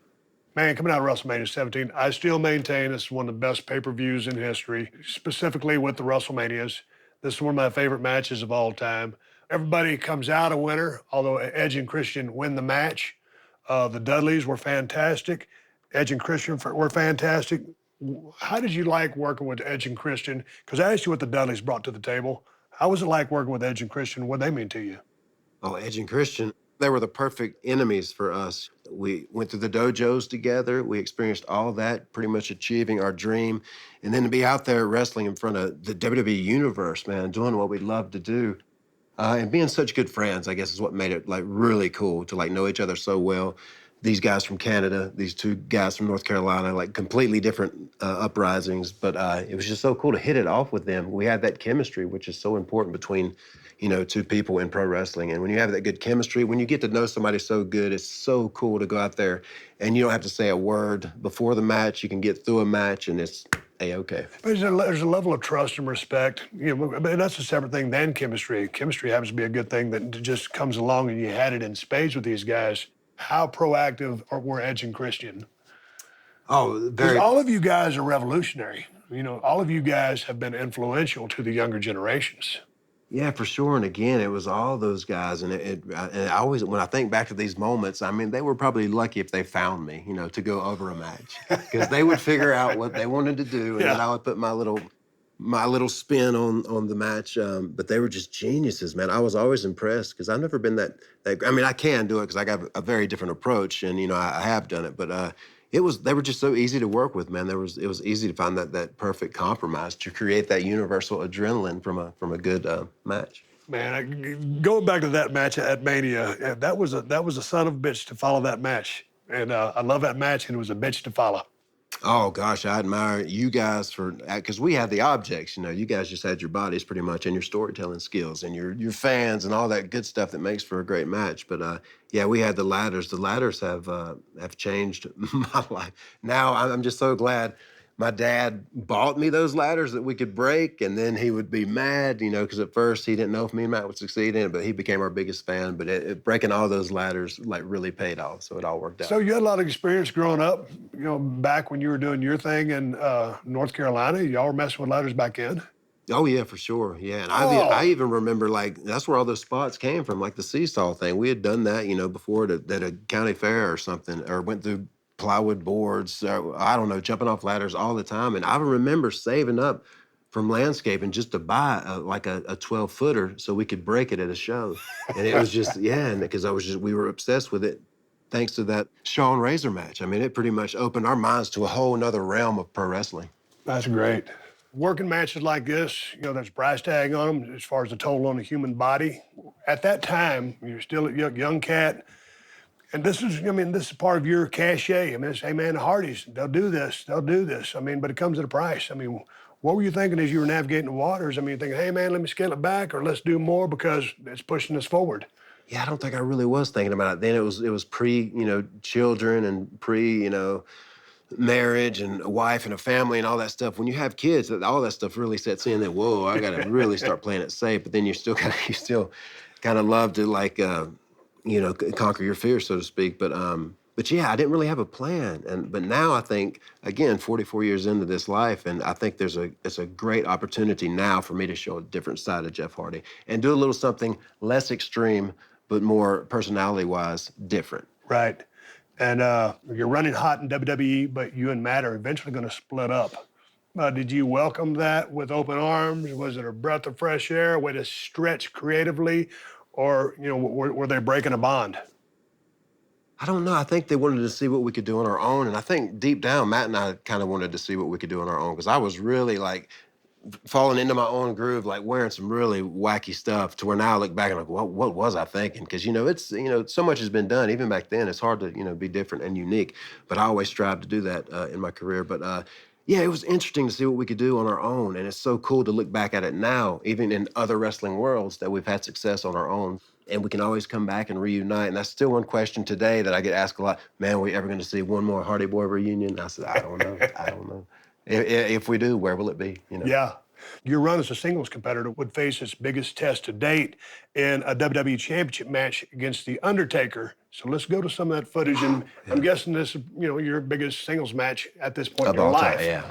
Man, coming out of WrestleMania 17, I still maintain this is one of the best pay-per-views in history, specifically with the WrestleManias. This is one of my favorite matches of all time. Everybody comes out a winner, although Edge and Christian win the match. The Dudleys were fantastic. Edge and Christian were fantastic. How did you like working with Edge and Christian? Because I asked you what the Dudleys brought to the table. How was it like working with Edge and Christian? What did they mean to you? Oh, Edge and Christian, they were the perfect enemies for us. We went through the dojos together. We experienced all that, pretty much achieving our dream. And then to be out there wrestling in front of the WWE Universe, man, doing what we love to do. And being such good friends, I guess, is what made it really cool to know each other so well. These guys from Canada, these two guys from North Carolina, completely different uprisings, but it was just so cool to hit it off with them. We had that chemistry, which is so important between, two people in pro wrestling. And when you have that good chemistry, when you get to know somebody so good, it's so cool to go out there and you don't have to say a word before the match. You can get through a match and it's A-okay. There's a level of trust and respect, but that's a separate thing than chemistry. Chemistry happens to be a good thing that just comes along, and you had it in spades with these guys. How proactive were Edge and Christian? Oh, Because all of you guys are revolutionary. All of you guys have been influential to the younger generations. Yeah, for sure. And again, it was all those guys. And I always, when I think back to these moments, I mean, they were probably lucky if they found me, to go over a match, because they would figure out what they wanted to do, and then I would put my little spin on the match. But they were just geniuses, man. I was always impressed because I've never been that. I mean, I can do it because I got a very different approach, and I have done it. But they were just so easy to work with, man. It was easy to find that perfect compromise to create that universal adrenaline from a good match. Man, going back to that match at Mania, that was a son of a bitch to follow that match, and I love that match, and it was a bitch to follow. Oh gosh, I admire you guys because we had the objects. You guys just had your bodies pretty much and your storytelling skills and your fans and all that good stuff that makes for a great match. But yeah, we had the ladders. The ladders have changed my life. Now I'm just so glad my dad bought me those ladders that we could break, and then he would be mad, you know, because at first he didn't know if me and Matt would succeed in it, but he became our biggest fan. But breaking all those ladders like really paid off, so it all worked out. So you had a lot of experience growing up, you know, back when you were doing your thing in North Carolina. Y'all were messing with ladders back then? Oh yeah, for sure. Yeah, and Oh. I even remember like that's where all those spots came from, like the seesaw thing. We had done that, you know, before at a county fair or something, or went through plywood boards. I don't know, jumping off ladders all the time. And I remember saving up from landscaping just to buy like a 12-footer so we could break it at a show. And it was just and because we were obsessed with it. Thanks to that Shawn Razor match. I mean, it pretty much opened our minds to a whole nother realm of pro wrestling. That's great. Working matches like this, you know, there's price tag on them as far as the toll on the human body. At that time, you're still a young cat. And this is part of your cachet. I mean, it's, hey, man, the Hardys, they'll do this. I mean, but it comes at a price. I mean, what were you thinking as you were navigating the waters? I mean, thinking, hey, man, let me scale it back or let's do more because it's pushing us forward. Yeah, I don't think I really was thinking about it then. It was pre, you know, children and pre, you know, marriage and a wife and a family and all that stuff. When you have kids, all that stuff really sets in that, whoa, I got to really start playing it safe. But then you still kind of love to like, you know, conquer your fears, so to speak. But yeah, I didn't really have a plan. But now I think, again, 44 years into this life, and I think it's a great opportunity now for me to show a different side of Jeff Hardy and do a little something less extreme, but more personality-wise different. Right. And you're running hot in WWE, but you and Matt are eventually going to split up. Did you welcome that with open arms? Was it a breath of fresh air, a way to stretch creatively? Or, you know, were they breaking a bond? I don't know. I think they wanted to see what we could do on our own. And I think deep down, Matt and I kind of wanted to see what we could do on our own because I was really like falling into my own groove, like wearing some really wacky stuff to where now I look back and like, what was I thinking? Because, you know, it's, you know, so much has been done. Even back then, it's hard to, you know, be different and unique. But I always strive to do that in my career. But yeah, it was interesting to see what we could do on our own. And it's so cool to look back at it now, even in other wrestling worlds, that we've had success on our own. And we can always come back and reunite. And that's still one question today that I get asked a lot. Man, are we ever going to see one more Hardy Boy reunion? I said, I don't know. I don't know. If we do, where will it be? You know? Yeah. Your run as a singles competitor would face its biggest test to date in a WWE Championship match against The Undertaker. So let's go to some of that footage. And I'm guessing this is, you know, your biggest singles match at this point in your life. Yeah.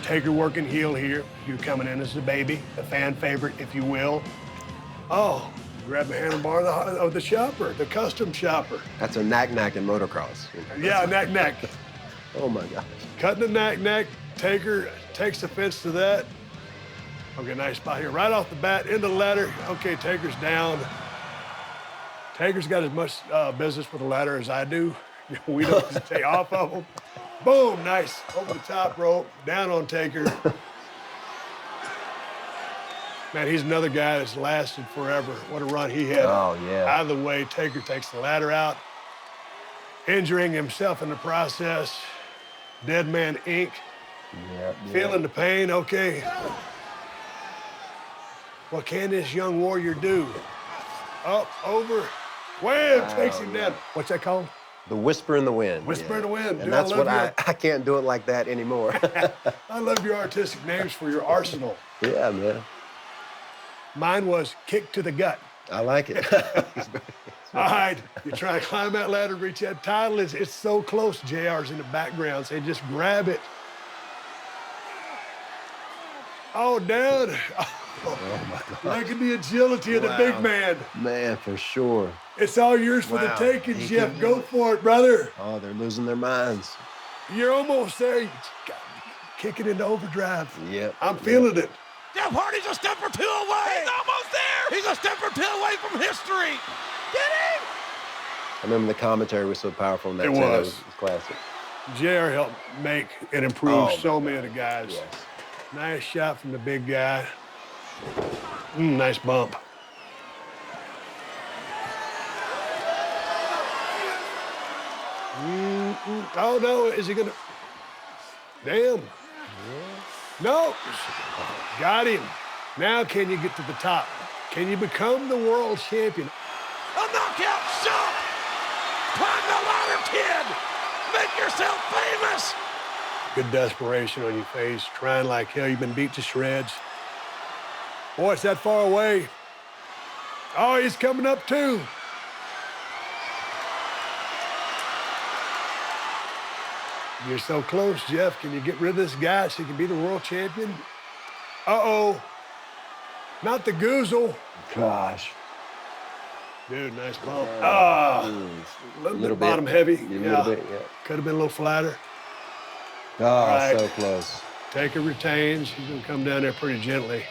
Taker working heel here. You coming in as the baby, the fan favorite, if you will. Oh, grab the handlebar of the shopper, the custom shopper. That's a knack-knack in motocross. Yeah, knack-knack. Oh, my gosh. Cutting the knack-knack. Taker takes offense to that. Okay, nice spot here. Right off the bat, into the ladder. Okay, Taker's down. Taker's got as much business with the ladder as I do. We don't stay off of him. Boom, nice. Over the top rope, down on Taker. Man, he's another guy that's lasted forever. What a run he had. Oh, yeah. Out of the way, Taker takes the ladder out, injuring himself in the process. Dead Man Inc. Yep. Feeling the pain, okay. What can this young warrior do? Up, over, wham, takes him down. What's that called? The Whisper in the Wind. Whisper in the Wind. And Dude, that's what I can't do it like that anymore. I love your artistic names for your arsenal. Yeah, man. Mine was Kick to the Gut. I like it. All right, you try to climb that ladder, reach that title. It's so close. JR's in the background, so just grab it. Oh, down. Oh, my God. Look at the agility of the big man. Man, for sure. It's all yours for the taking, Jeff. Go for it, brother. Oh, they're losing their minds. You're almost there. You got kick it into overdrive. Yep. I'm feeling it. Jeff Hardy's a step or two away. He's almost there. He's a step or two away from history. Get him. I remember the commentary was so powerful in that It too. was. It was classic. JR helped make and improve Oh, so many of the guys. Yes. Nice shot from the big guy. Nice bump. Oh, no, is he gonna? Damn. No. Got him. Now can you get to the top? Can you become the world champion? A knockout shot. Climb the ladder, kid. Make yourself famous. Good desperation on your face, trying like hell. You've been beat to shreds. Boy, it's that far away. Oh, he's coming up too. You're so close, Jeff. Can you get rid of this guy so he can be the world champion? Uh-oh. Not the goozle. Gosh. Dude, nice bump. Ah, a little bit bottom heavy. A little bit, yeah. Could have been a little flatter. Oh, right. so close. Taker retains. He's gonna come down there pretty gently.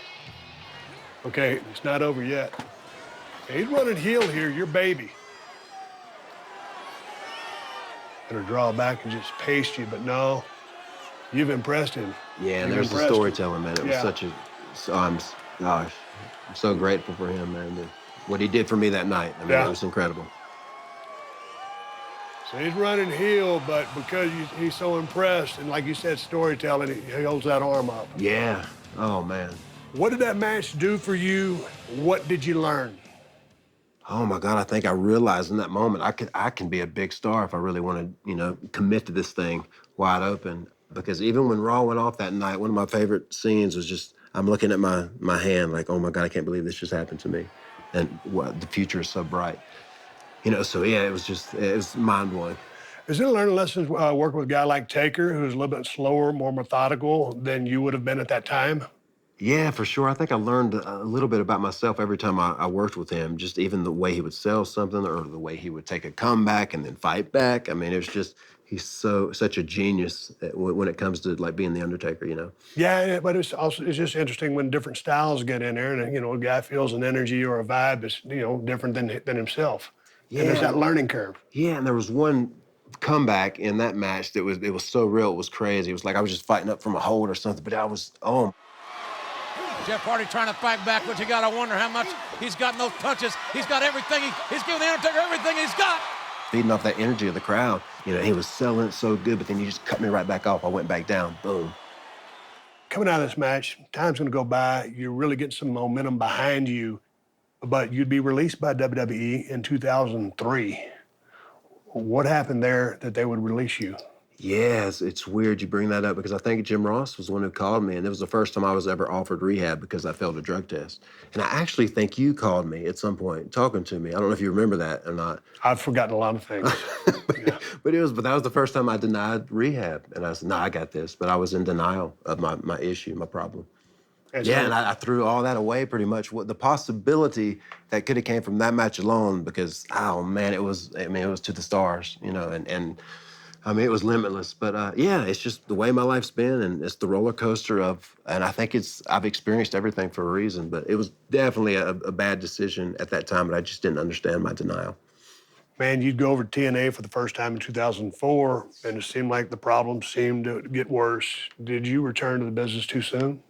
Okay, it's not over yet. He's running heel here, your baby. Gonna draw back and just paste you, but no, you've impressed him. Yeah, and You've there's the impressed him. storytelling, man. It was Yeah. such a, gosh, I'm so grateful for him, man. What he did for me that night, I mean, Yeah. it was incredible. So he's running heel, but because he's so impressed, and like you said, storytelling, he holds that arm up. Yeah, oh, man. What did that match do for you? What did you learn? Oh my God, I think I realized in that moment I can be a big star if I really want to, commit to this thing wide open. Because even when Raw went off that night, one of my favorite scenes was just I'm looking at my hand like, oh my God, I can't believe this just happened to me. And the future is so bright. So yeah, it was mind blowing. Is there learning lessons working with a guy like Taker, who's a little bit slower, more methodical than you would have been at that time? Yeah, for sure. I think I learned a little bit about myself every time I worked with him, just even the way he would sell something or the way he would take a comeback and then fight back. I mean, it's just, he's such a genius when it comes to like being the Undertaker. Yeah, but it's just interesting when different styles get in there and, a guy feels an energy or a vibe is, different than himself. Yeah. And there's that learning curve. Yeah, and there was one comeback in that match it was so real, it was crazy. It was like I was just fighting up from a hold or something, but Jeff Hardy trying to fight back, but you got to wonder how much he's got in those punches. He's got everything. He's giving The Undertaker everything he's got. feeding off that energy of the crowd. He was selling it so good, but then you just cut me right back off. I went back down, boom. Coming out of this match, time's gonna go by, you're really getting some momentum behind you, but you'd be released by WWE in 2003. What happened there that they would release you? Yes, it's weird you bring that up because I think Jim Ross was the one who called me, and it was the first time I was ever offered rehab because I failed a drug test. And I actually think you called me at some point talking to me. I don't know if you remember that or not. I've forgotten a lot of things. Yeah. But that was the first time I denied rehab. And I said, no, I got this. But I was in denial of my issue, my problem. And I threw all that away pretty much. The possibility that could have came from that match alone because, oh man, it was to the stars, and it was limitless. But it's just the way my life's been, and it's the roller coaster and I think I've experienced everything for a reason, but it was definitely a bad decision at that time, but I just didn't understand my denial. Man, you'd go over to TNA for the first time in 2004, and it seemed like the problems seemed to get worse. Did you return to the business too soon?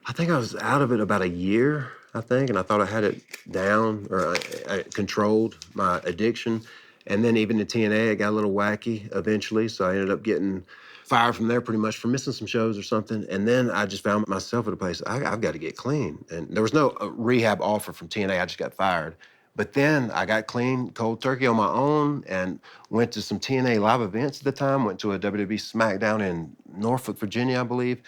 I think I was out of it about a year, and I thought I had it down or I controlled my addiction. And then even in TNA, it got a little wacky eventually, so I ended up getting fired from there pretty much for missing some shows or something. And then I just found myself at a place, I've got to get clean. And there was no rehab offer from TNA, I just got fired. But then I got clean, cold turkey on my own, and went to some TNA live events at the time, went to a WWE SmackDown in Norfolk, Virginia, I believe.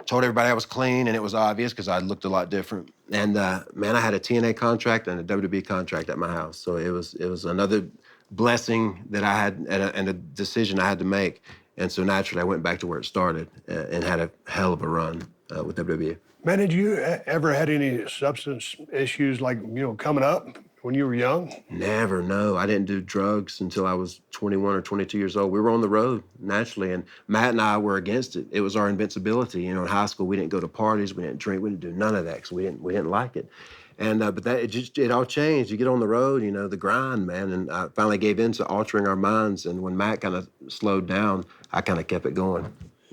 Told everybody I was clean, and it was obvious because I looked a lot different. And man, I had a TNA contract and a WWE contract at my house. So it was another blessing that I had and a decision I had to make. And so naturally, I went back to where it started and had a hell of a run with WWE. Man, did you ever had any substance issues like, coming up when you were young? Never, no. I didn't do drugs until I was 21 or 22 years old. We were on the road, naturally, and Matt and I were against it. It was our invincibility. In high school, we didn't go to parties, we didn't drink, we didn't do none of that because we didn't like it. And but it all changed. You get on the road, the grind, man. And I finally gave in to altering our minds. And when Matt kind of slowed down, I kind of kept it going.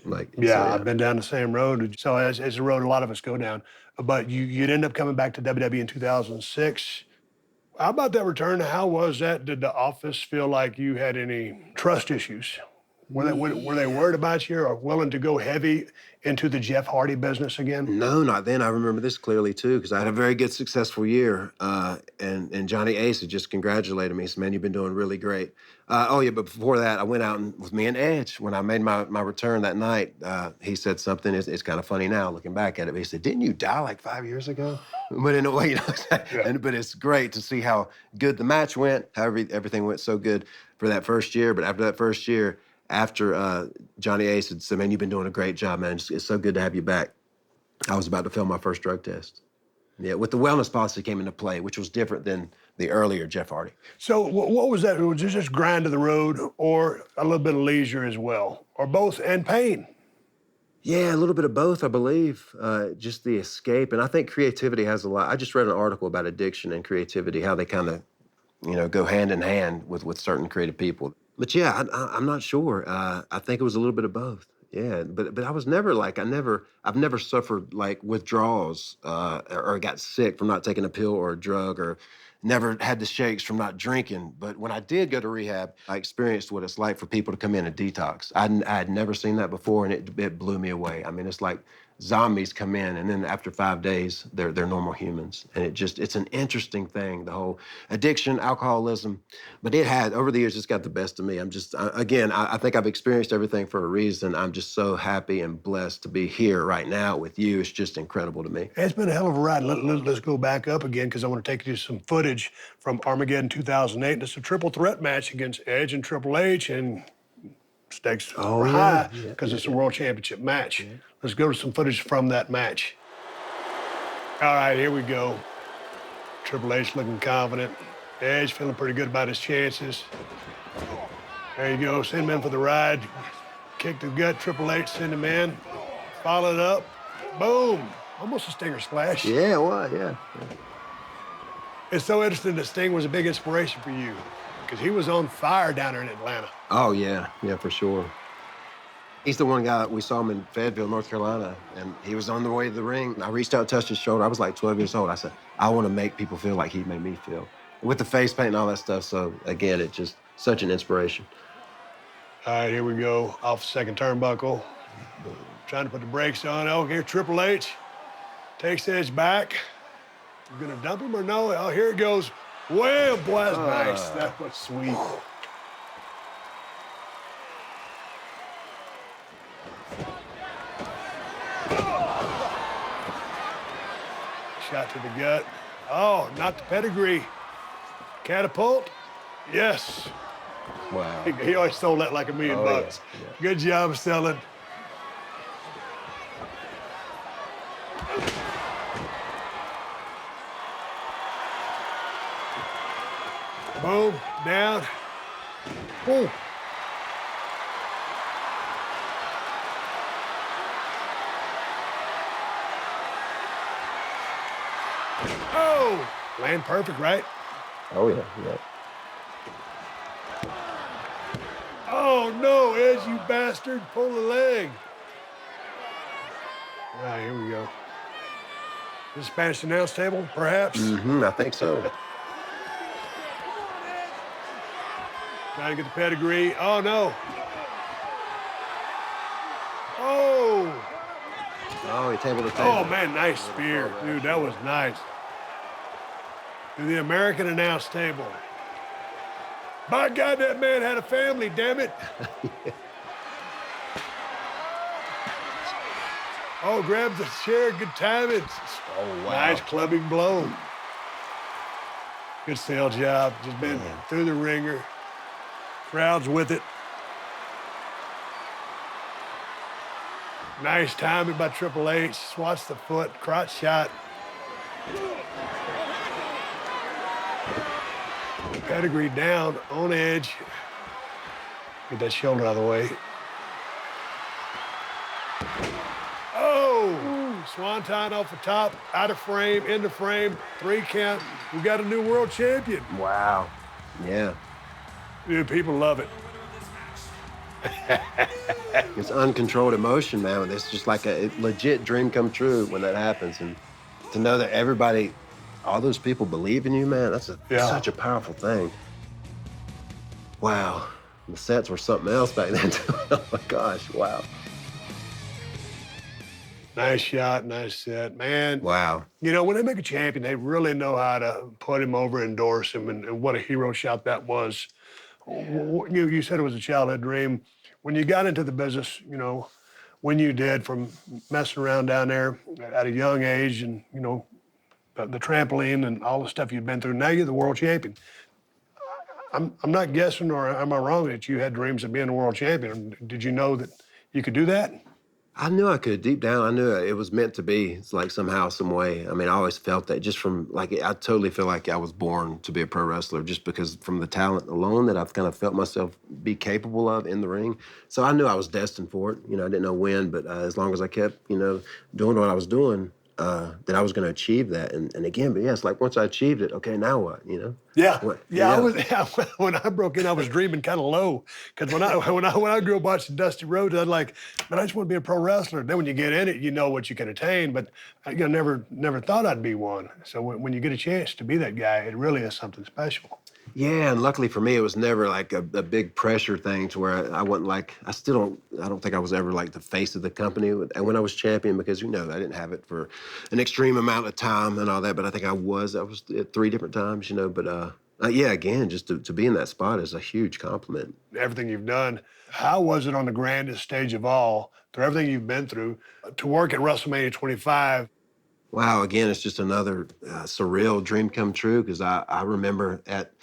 I've been down the same road. So as a road a lot of us go down. But you'd end up coming back to WWE in 2006. How about that return? How was that? Did the office feel like you had any trust issues Were they worried about you or willing to go heavy into the Jeff Hardy business again? No, not then. I remember this clearly too, because I had a very good, successful year. And Johnny Ace had just congratulated me. He said, "Man, you've been doing really great." Oh yeah, but before that, I went out with me and Edge. When I made my return that night, he said something. It's kind of funny now looking back at it. But he said, "Didn't you die like 5 years ago?" But in a way, you know, but it's great to see how good the match went. How everything went so good for that first year. But after that first year, after Johnny Ace had said, "Man, you've been doing a great job, man. It's so good to have you back," I was about to fail my first drug test. Yeah, with the wellness policy came into play, which was different than the earlier Jeff Hardy. So what was that? Was it just grind to the road or a little bit of leisure as well? Or both and pain? Yeah, a little bit of both, I believe. Just the escape. And I think creativity has a lot. I just read an article about addiction and creativity, how they kind of, go hand in hand with certain creative people. But yeah, I'm not sure. I think it was a little bit of both. Yeah, but I was never like, I've never suffered like withdrawals or got sick from not taking a pill or a drug or never had the shakes from not drinking. But when I did go to rehab, I experienced what it's like for people to come in and detox. I had never seen that before, and it blew me away. I mean, it's like zombies come in, and then after 5 days, they're normal humans. And it's an interesting thing, the whole addiction, alcoholism. But over the years, it's got the best of me. I think I've experienced everything for a reason. I'm just so happy and blessed to be here right now with you. It's just incredible to me. It's been a hell of a ride. Let's go back up again because I want to take you to some footage from Armageddon 2008. It's a triple threat match against Edge and Triple H, and stakes are high because it's a world championship match. Yeah. Let's go to some footage from that match. All right, here we go. Triple H looking confident. Edge feeling pretty good about his chances. There you go, send him in for the ride. Kick the gut, Triple H, send him in. Follow it up, boom. Almost a Stinger splash. Yeah, well, yeah. It's so interesting that Sting was a big inspiration for you because he was on fire down there in Atlanta. Oh, yeah, for sure. He's the one guy, we saw him in Fayetteville, North Carolina, and he was on the way to the ring. I reached out and touched his shoulder. I was like 12 years old. I said, I want to make people feel like he made me feel. With the face paint and all that stuff, so again, it's just such an inspiration. All right, here we go. Off the second turnbuckle. Trying to put the brakes on. Oh, here Triple H takes Edge back. You gonna dump him or no? Oh, here it goes. Wham, boy, that's nice. That was sweet. Shot to the gut. Oh, not the pedigree. Catapult? Yes. Wow. He always sold that like $1 million bucks. Yeah. Good job selling. Boom, down. Boom. Oh, land perfect, right? Oh, yeah. Oh, no, Edge, you bastard. Pull the leg. All right, here we go. This Spanish announce table, perhaps? I think so. Trying to get the pedigree. Oh, no. Oh. Oh, he tabled the table. Oh, man, nice spear. Dude, that was nice. To the American announce table. By God, that man had a family, damn it. Oh, grabs the chair, good timing. Oh, wow. Nice clubbing blow. Good sale job. Just been through the ringer. Crowd's with it. Nice timing by Triple H. Swats the foot, crotch shot. Pedigree down, on Edge. Get that shoulder out of the way. Oh! Swanton off the top, out of frame, into frame, 3 count. We got a new world champion. Wow. Yeah. Dude, people love it. It's uncontrolled emotion, man. It's just like a legit dream come true when that happens. And to know that everybody, all those people believe in you, man, that's such a powerful thing. Wow. The sets were something else back then. Oh my gosh, wow. Nice shot, nice set. Man, Wow. you know, when they make a champion, they really know how to put him over, endorse him, and what a hero shot that was. You said it was a childhood dream. When you got into the business, you know, when you did, from messing around down there at a young age and, you know, the trampoline and all the stuff you've been through, now you're the world champion. I'm not guessing, or am I wrong, that you had dreams of being a world champion? Did you know that you could do that? I knew I could. Deep down, I knew it was meant to be. It's like somehow, some way. I mean, I always felt that just from, like, I totally feel like I was born to be a pro wrestler just because from the talent alone that I've kind of felt myself be capable of in the ring. So I knew I was destined for it. You know, I didn't know when, but as long as I kept, you know, doing what I was doing, that I was going to achieve that. And again, but yeah, it's like once I achieved it, okay, now what, you know? Yeah, What? yeah. When I broke in, I was dreaming kind of low, because when I grew up watching Dusty Rhodes, I was like, man, I just want to be a pro wrestler. Then when you get in it, you know what you can attain. But I never thought I'd be one. So when you get a chance to be that guy, it really is something special. Yeah, and luckily for me, it was never like a big pressure thing to where I wasn't like, I don't think I was ever like the face of the company when I was champion, because, you know, I didn't have it for an extreme amount of time and all that, but I think I was at 3 different times, you know, but yeah, again, just to be in that spot is a huge compliment. Everything you've done, how was it on the grandest stage of all, through everything you've been through, to work at WrestleMania 25? Wow, again, it's just another surreal dream come true, because I remember at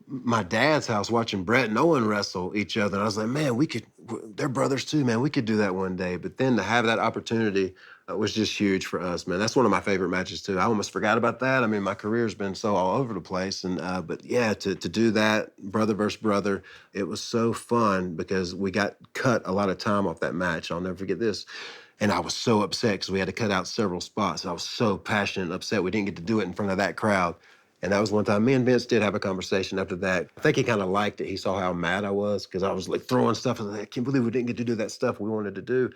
my dad's house watching Brett and Owen wrestle each other. And I was like, man, they're brothers too, man. We could do that one day. But then to have that opportunity was just huge for us, man. That's one of my favorite matches too. I almost forgot about that. I mean, my career's been so all over the place. And but yeah, to do that, brother versus brother, it was so fun because we got cut a lot of time off that match. I'll never forget this. And I was so upset because we had to cut out several spots. I was so passionate and upset we didn't get to do it in front of that crowd. And that was one time me and Vince did have a conversation after that. I think he kind of liked it. He saw how mad I was because I was like throwing stuff. I was like, I can't believe we didn't get to do that stuff we wanted to do.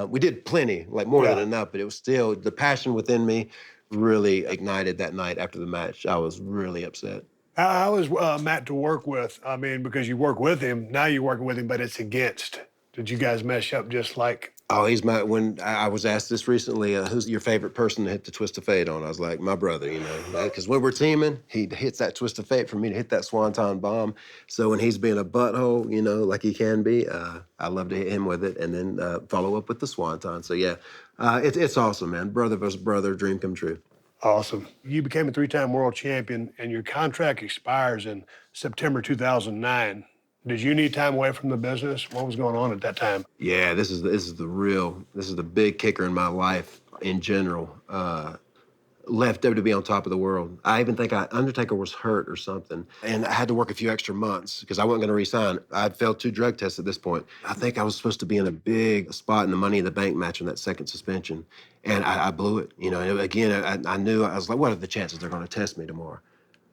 We did plenty, like more than enough, but it was still, the passion within me really ignited that night after the match. I was really upset. How is Matt to work with? I mean, because you work with him, now you're working with him, but it's against. Did you guys mesh up just like? Oh, when I was asked this recently, who's your favorite person to hit the twist of fate on? I was like, my brother, you know, because when we're teaming, he hits that twist of fate for me to hit that swanton bomb. So when he's being a butthole, you know, like he can be, I love to hit him with it and then follow up with the swanton. So yeah, it's awesome, man. Brother versus brother, dream come true. Awesome. You became a 3-time world champion, and your contract expires in September 2009. Did you need time away from the business? What was going on at that time? Yeah, this is the big kicker in my life in general. Left WWE on top of the world. I even think Undertaker was hurt or something, and I had to work a few extra months because I wasn't going to resign. I'd failed 2 drug tests at this point. I think I was supposed to be in a big spot in the Money in the Bank match on that second suspension, and I blew it. You know, and again, I knew, I was like, what are the chances they're going to test me tomorrow?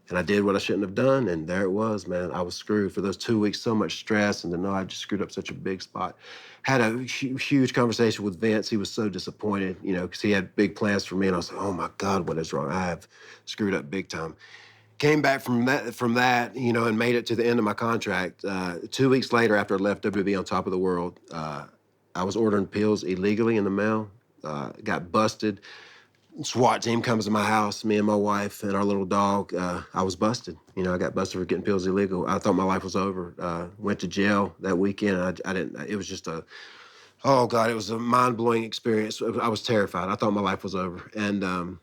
And I did what I shouldn't have done, and there it was, man. I was screwed for those 2 weeks, so much stress, and to know I just screwed up such a big spot. Had a huge conversation with Vince. He was so disappointed, you know, because he had big plans for me, and I was like, oh my God, what is wrong? I have screwed up big time. Came back from that, you know, and made it to the end of my contract. 2 weeks later, after I left WWE on top of the world, I was ordering pills illegally in the mail, got busted. SWAT team comes to my house, me and my wife and our little dog. I was busted. You know, I got busted for getting pills illegal. I thought my life was over. Went to jail that weekend. I didn't, it was just oh God, it was a mind-blowing experience. I was terrified. I thought my life was over. And,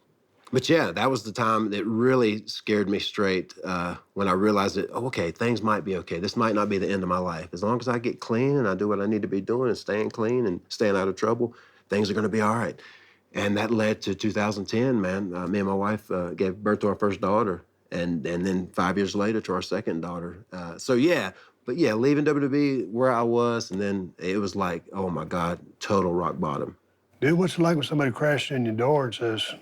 but yeah, that was the time that really scared me straight when I realized that, oh, okay, things might be okay. This might not be the end of my life. As long as I get clean and I do what I need to be doing and staying clean and staying out of trouble, things are gonna be all right. And that led to 2010, man. Me and my wife gave birth to our first daughter, and then 5 years later to our second daughter. So yeah, but yeah, leaving WWE where I was, and then it was like, oh my God, total rock bottom. Dude, what's it like when somebody crashes in your door and says,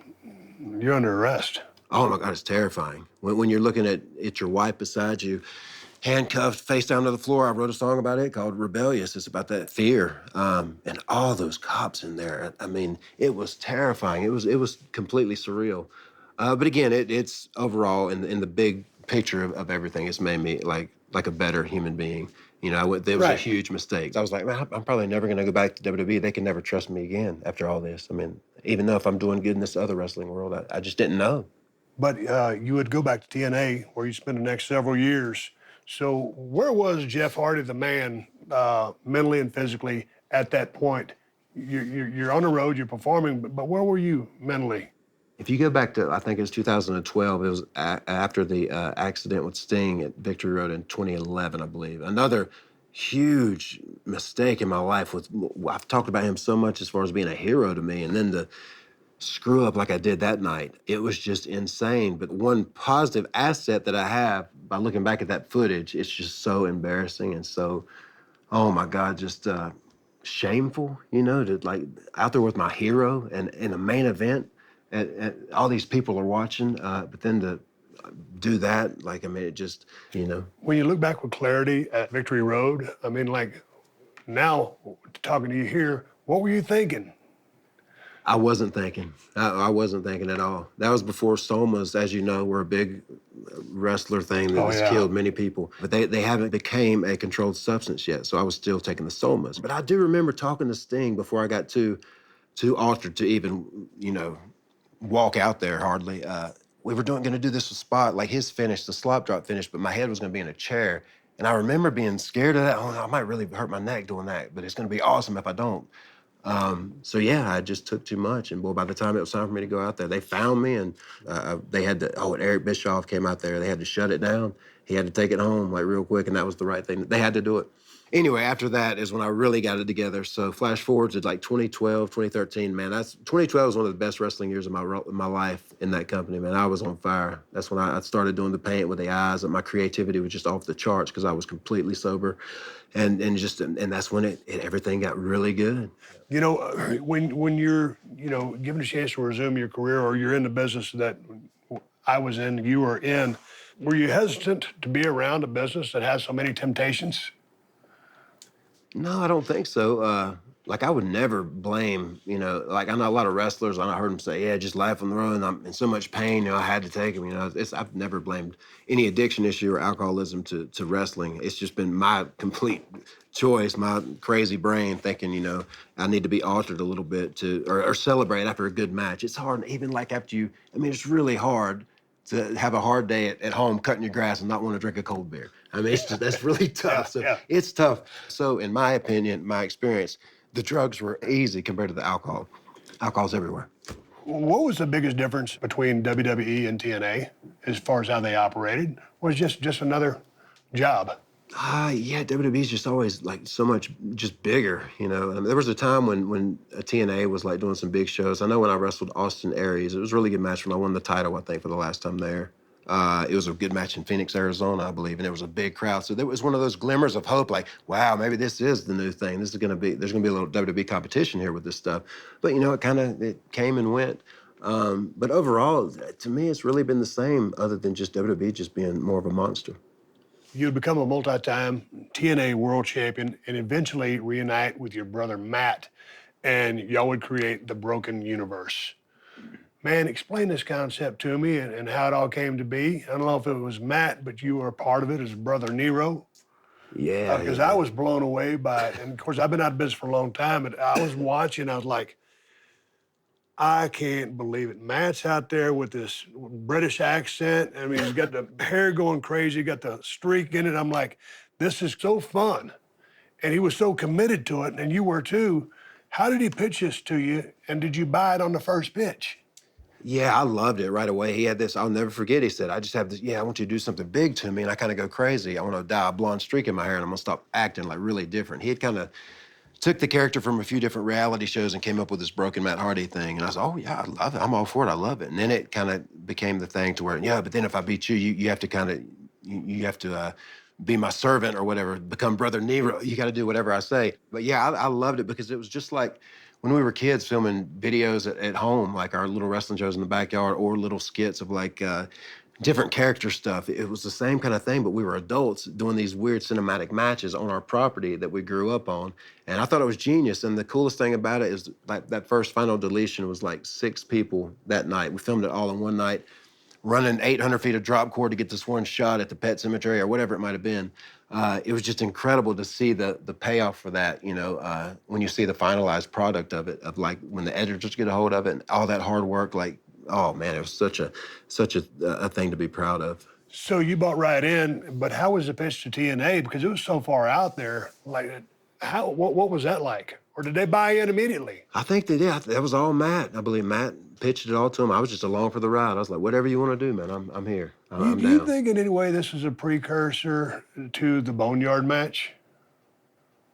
you're under arrest? Oh my God, it's terrifying. When you're looking at your wife beside you, handcuffed, face down to the floor. I wrote a song about it called Rebellious. It's about that fear. And all those cops in there. I mean, it was terrifying. It was completely surreal. But again, it's overall in the big picture of everything. It's made me like a better human being. You know, there was a Right. huge mistake. I was like, man, I'm probably never going to go back to WWE. They can never trust me again after all this. I mean, even though if I'm doing good in this other wrestling world, I just didn't know. But you would go back to TNA, where you spent the next several years. So where was Jeff Hardy, the man, mentally and physically at that point? You're on the road, you're performing, but where were you mentally? If you go back to, I think it was 2012, it was after the accident with Sting at Victory Road in 2011, I believe. Another huge mistake in my life was, I've talked about him so much as far as being a hero to me, and then to screw up like I did that night, it was just insane. But one positive asset that I have by looking back at that footage, it's just so embarrassing and so, oh my God, just shameful, you know, to like out there with my hero and in a main event, and all these people are watching, but then to do that, like, I mean, it just, you know. When you look back with clarity at Victory Road, I mean, like, now talking to you here, what were you thinking? I wasn't thinking. I wasn't thinking at all. That was before somas, as you know, were a big wrestler thing that has killed many people. But they haven't became a controlled substance yet, so I was still taking the somas. But I do remember talking to Sting before I got too altered to even, you know, walk out there hardly. We were going to do this spot, like his finish, the slop drop finish, but my head was going to be in a chair. And I remember being scared of that. Oh, I might really hurt my neck doing that, but it's going to be awesome if I don't. So yeah, I just took too much, and boy, by the time it was time for me to go out there, they found me, and they had to. Oh, and Eric Bischoff came out there. They had to shut it down. He had to take it home like real quick, and that was the right thing. They had to do it. Anyway, after that is when I really got it together. So flash forward to like 2012, 2013, man. 2012 was one of the best wrestling years of my life in that company, man. I was on fire. That's when I started doing the paint with the eyes, and my creativity was just off the charts because I was completely sober, and that's when everything got really good. You know, when you're, you know, given a chance to resume your career, or you're in the business that I was in, you were in, were you hesitant to be around a business that has so many temptations? No, I don't think so. Like, I would never blame, you know, like, I know a lot of wrestlers, I heard them say, yeah, just life on the road, I'm in so much pain, you know, I had to take them, you know. I've never blamed any addiction issue or alcoholism to wrestling. It's just been my complete choice, my crazy brain thinking, you know, I need to be altered a little bit or celebrate after a good match. It's hard, even like after it's really hard to have a hard day at home cutting your grass and not want to drink a cold beer. I mean, that's really tough. It's tough. So in my opinion, my experience, the drugs were easy compared to the alcohol. Alcohol's everywhere. What was the biggest difference between WWE and TNA as far as how they operated? Was just another job? Yeah, WWE's just always like so much just bigger, you know. I mean, there was a time when TNA was like doing some big shows. I know when I wrestled Austin Aries, it was a really good match when I won the title, I think, for the last time there. It was a good match in Phoenix, Arizona, I believe, and it was a big crowd. So there was one of those glimmers of hope, like, wow, maybe this is the new thing. There's gonna be a little WWE competition here with this stuff. But you know, it came and went. But overall, to me, it's really been the same, other than just WWE just being more of a monster. You'd become a multi-time TNA world champion and eventually reunite with your brother Matt, and y'all would create the Broken Universe. Man, explain this concept to me and how it all came to be. I don't know if it was Matt, but you were a part of it as brother Nero. Yeah. Because I was blown away by it. And of course, I've been out of business for a long time, but I was watching, I was like, I can't believe it. Matt's out there with this British accent. I mean, he's got the hair going crazy, got the streak in it. I'm like, this is so fun. And he was so committed to it, and you were too. How did he pitch this to you, and did you buy it on the first pitch? Yeah, I loved it right away. He had this, I'll never forget, he said, I just have this, I want you to do something big to me, and I kind of go crazy. I want to dye a blonde streak in my hair, and I'm going to stop acting like really different. He had kind of took the character from a few different reality shows and came up with this Broken Matt Hardy thing. And I was, oh, yeah, I love it. I'm all for it. I love it. And then it kind of became the thing to where, but then if I beat you, you have to kind of, you have to be my servant or whatever, become Brother Nero. You got to do whatever I say. But yeah, I loved it because it was just like when we were kids filming videos at home, like our little wrestling shows in the backyard or little skits of like different character stuff. It was the same kind of thing, but we were adults doing these weird cinematic matches on our property that we grew up on. And I thought it was genius. And the coolest thing about it is like that first final deletion was like 6 people that night. We filmed it all in one night. running 800 feet of drop cord to get this one shot at the pet cemetery or whatever it might have been. It was just incredible to see the payoff for that, when you see the finalized product of it, of like when the editors get a hold of it and all that hard work, like, oh man, it was such a thing to be proud of. So you bought right in, but how was the pitch to TNA? Because it was so far out there. Like, what was that like? Or did they buy in immediately? I think they did. That was all Matt. I believe Matt pitched it all to him. I was just along for the ride. I was like, whatever you want to do, man, I'm here. I'm Do you down. think in any way this is a precursor to the Boneyard match?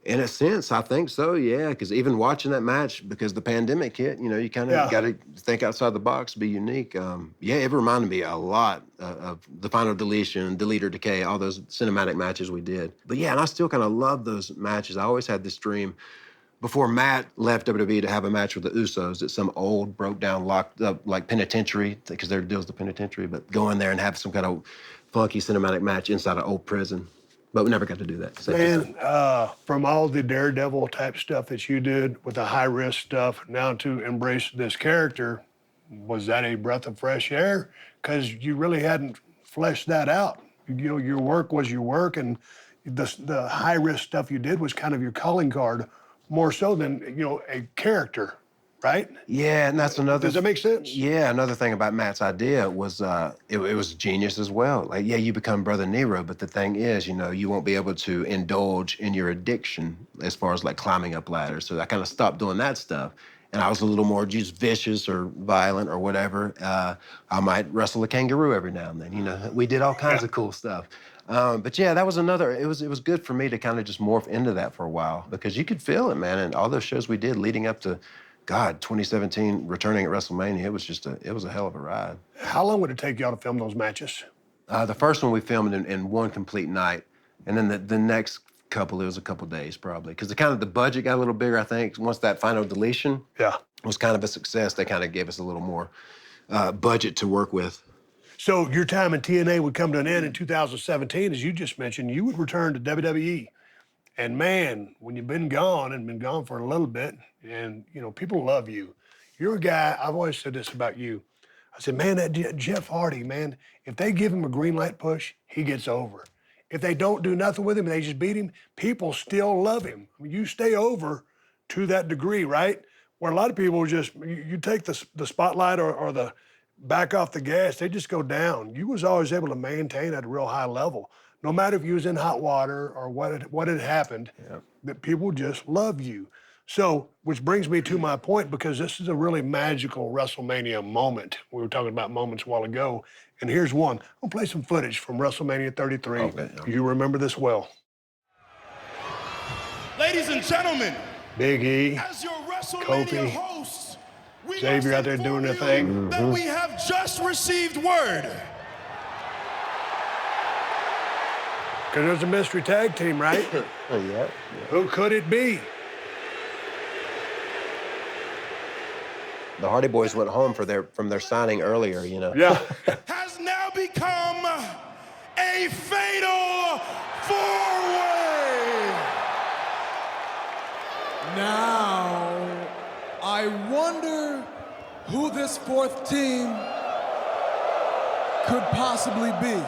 In a sense, I think so, yeah. Because even watching that match, because the pandemic hit, you kind of Yeah. got to think outside the box, be unique. Yeah, it reminded me a lot of the Final Deletion, Delete or Decay, all those cinematic matches we did. But yeah, and I still kind of love those matches. I always had this dream before Matt left WWE to have a match with the Usos at some old, broke down, locked up, like penitentiary, because their deal's the penitentiary, but go in there and have some kind of funky cinematic match inside an old prison. But we never got to do that. Man, from all the Daredevil type stuff that you did with the high risk stuff, now to embrace this character, was that a breath of fresh air? Because you really hadn't fleshed that out. Your work was your work, and the high risk stuff you did was kind of your calling card, more so than a character, right? Yeah, and that's another. Does that make sense? Yeah, another thing about Matt's idea was it was genius as well. Like, yeah, you become Brother Nero, but the thing is, you won't be able to indulge in your addiction as far as like climbing up ladders. So I kind of stopped doing that stuff. And I was a little more just vicious or violent or whatever. I might wrestle a kangaroo every now and then. We did all kinds of cool stuff. But yeah, that was another. It was good for me to kind of just morph into that for a while, because you could feel it, man. And all those shows we did leading up to, 2017, returning at WrestleMania, it was a hell of a ride. How long would it take y'all to film those matches? The first one we filmed in one complete night, and then the next couple, it was a couple days probably, because the budget got a little bigger. I think once that Final Deletion was kind of a success, they kind of gave us a little more budget to work with. So your time in TNA would come to an end in 2017, as you just mentioned. You would return to WWE. And man, when you've been gone and been gone for a little bit, and people love you. You're a guy, I've always said this about you. I said, man, that Jeff Hardy, man, if they give him a green light push, he gets over. If they don't do nothing with him and they just beat him, people still love him. I mean, you stay over to that degree, right? Where a lot of people just, you take the spotlight or the back off the gas, they just go down. You was always able to maintain at a real high level. No matter if you was in hot water or what had happened, that people just love you. So, which brings me to my point, because this is a really magical WrestleMania moment. We were talking about moments a while ago, and here's one. I'll play some footage from WrestleMania 33. Okay. You remember this well. Ladies and gentlemen, Big E, as your WrestleMania Kofi, hosts, we Xavier must out there doing their inform you thing. that we have just received word. Because there's a mystery tag team, right? Oh, yeah. Who could it be? The Hardy Boys went home from their signing earlier, Yeah. Has now become a fatal four-way. Now, I wonder who this fourth team could possibly be.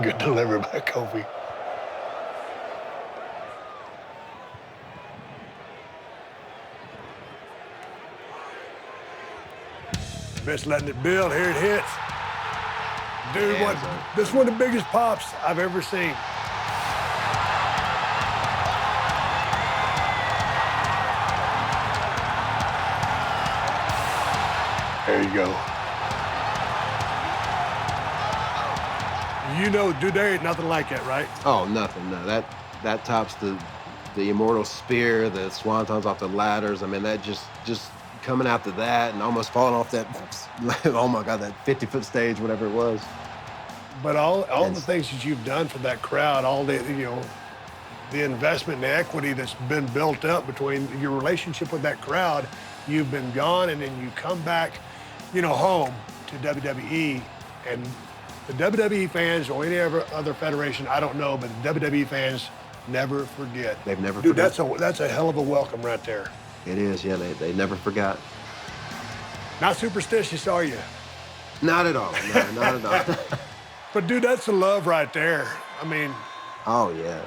Good delivery by Kofi. Just letting it build. Here it hits. Dude, this is one of the biggest pops I've ever seen. There you go. Dude, there ain't nothing like that, right? Oh, nothing. No, that tops the immortal spear, the swantons off the ladders. I mean, that just coming out to that and almost falling off that, oh my God, that 50-foot stage, whatever it was. But all the things that you've done for that crowd, all the investment and the equity that's been built up between your relationship with that crowd, you've been gone and then you come back, home to WWE, and the WWE fans or any other federation, I don't know, but the WWE fans never forget. They've never Dude, forgot. that's a hell of a welcome right there. It is, yeah. They never forgot. Not superstitious, are you? Not at all. No, not at all. But dude, that's the love right there. I mean, Oh yeah,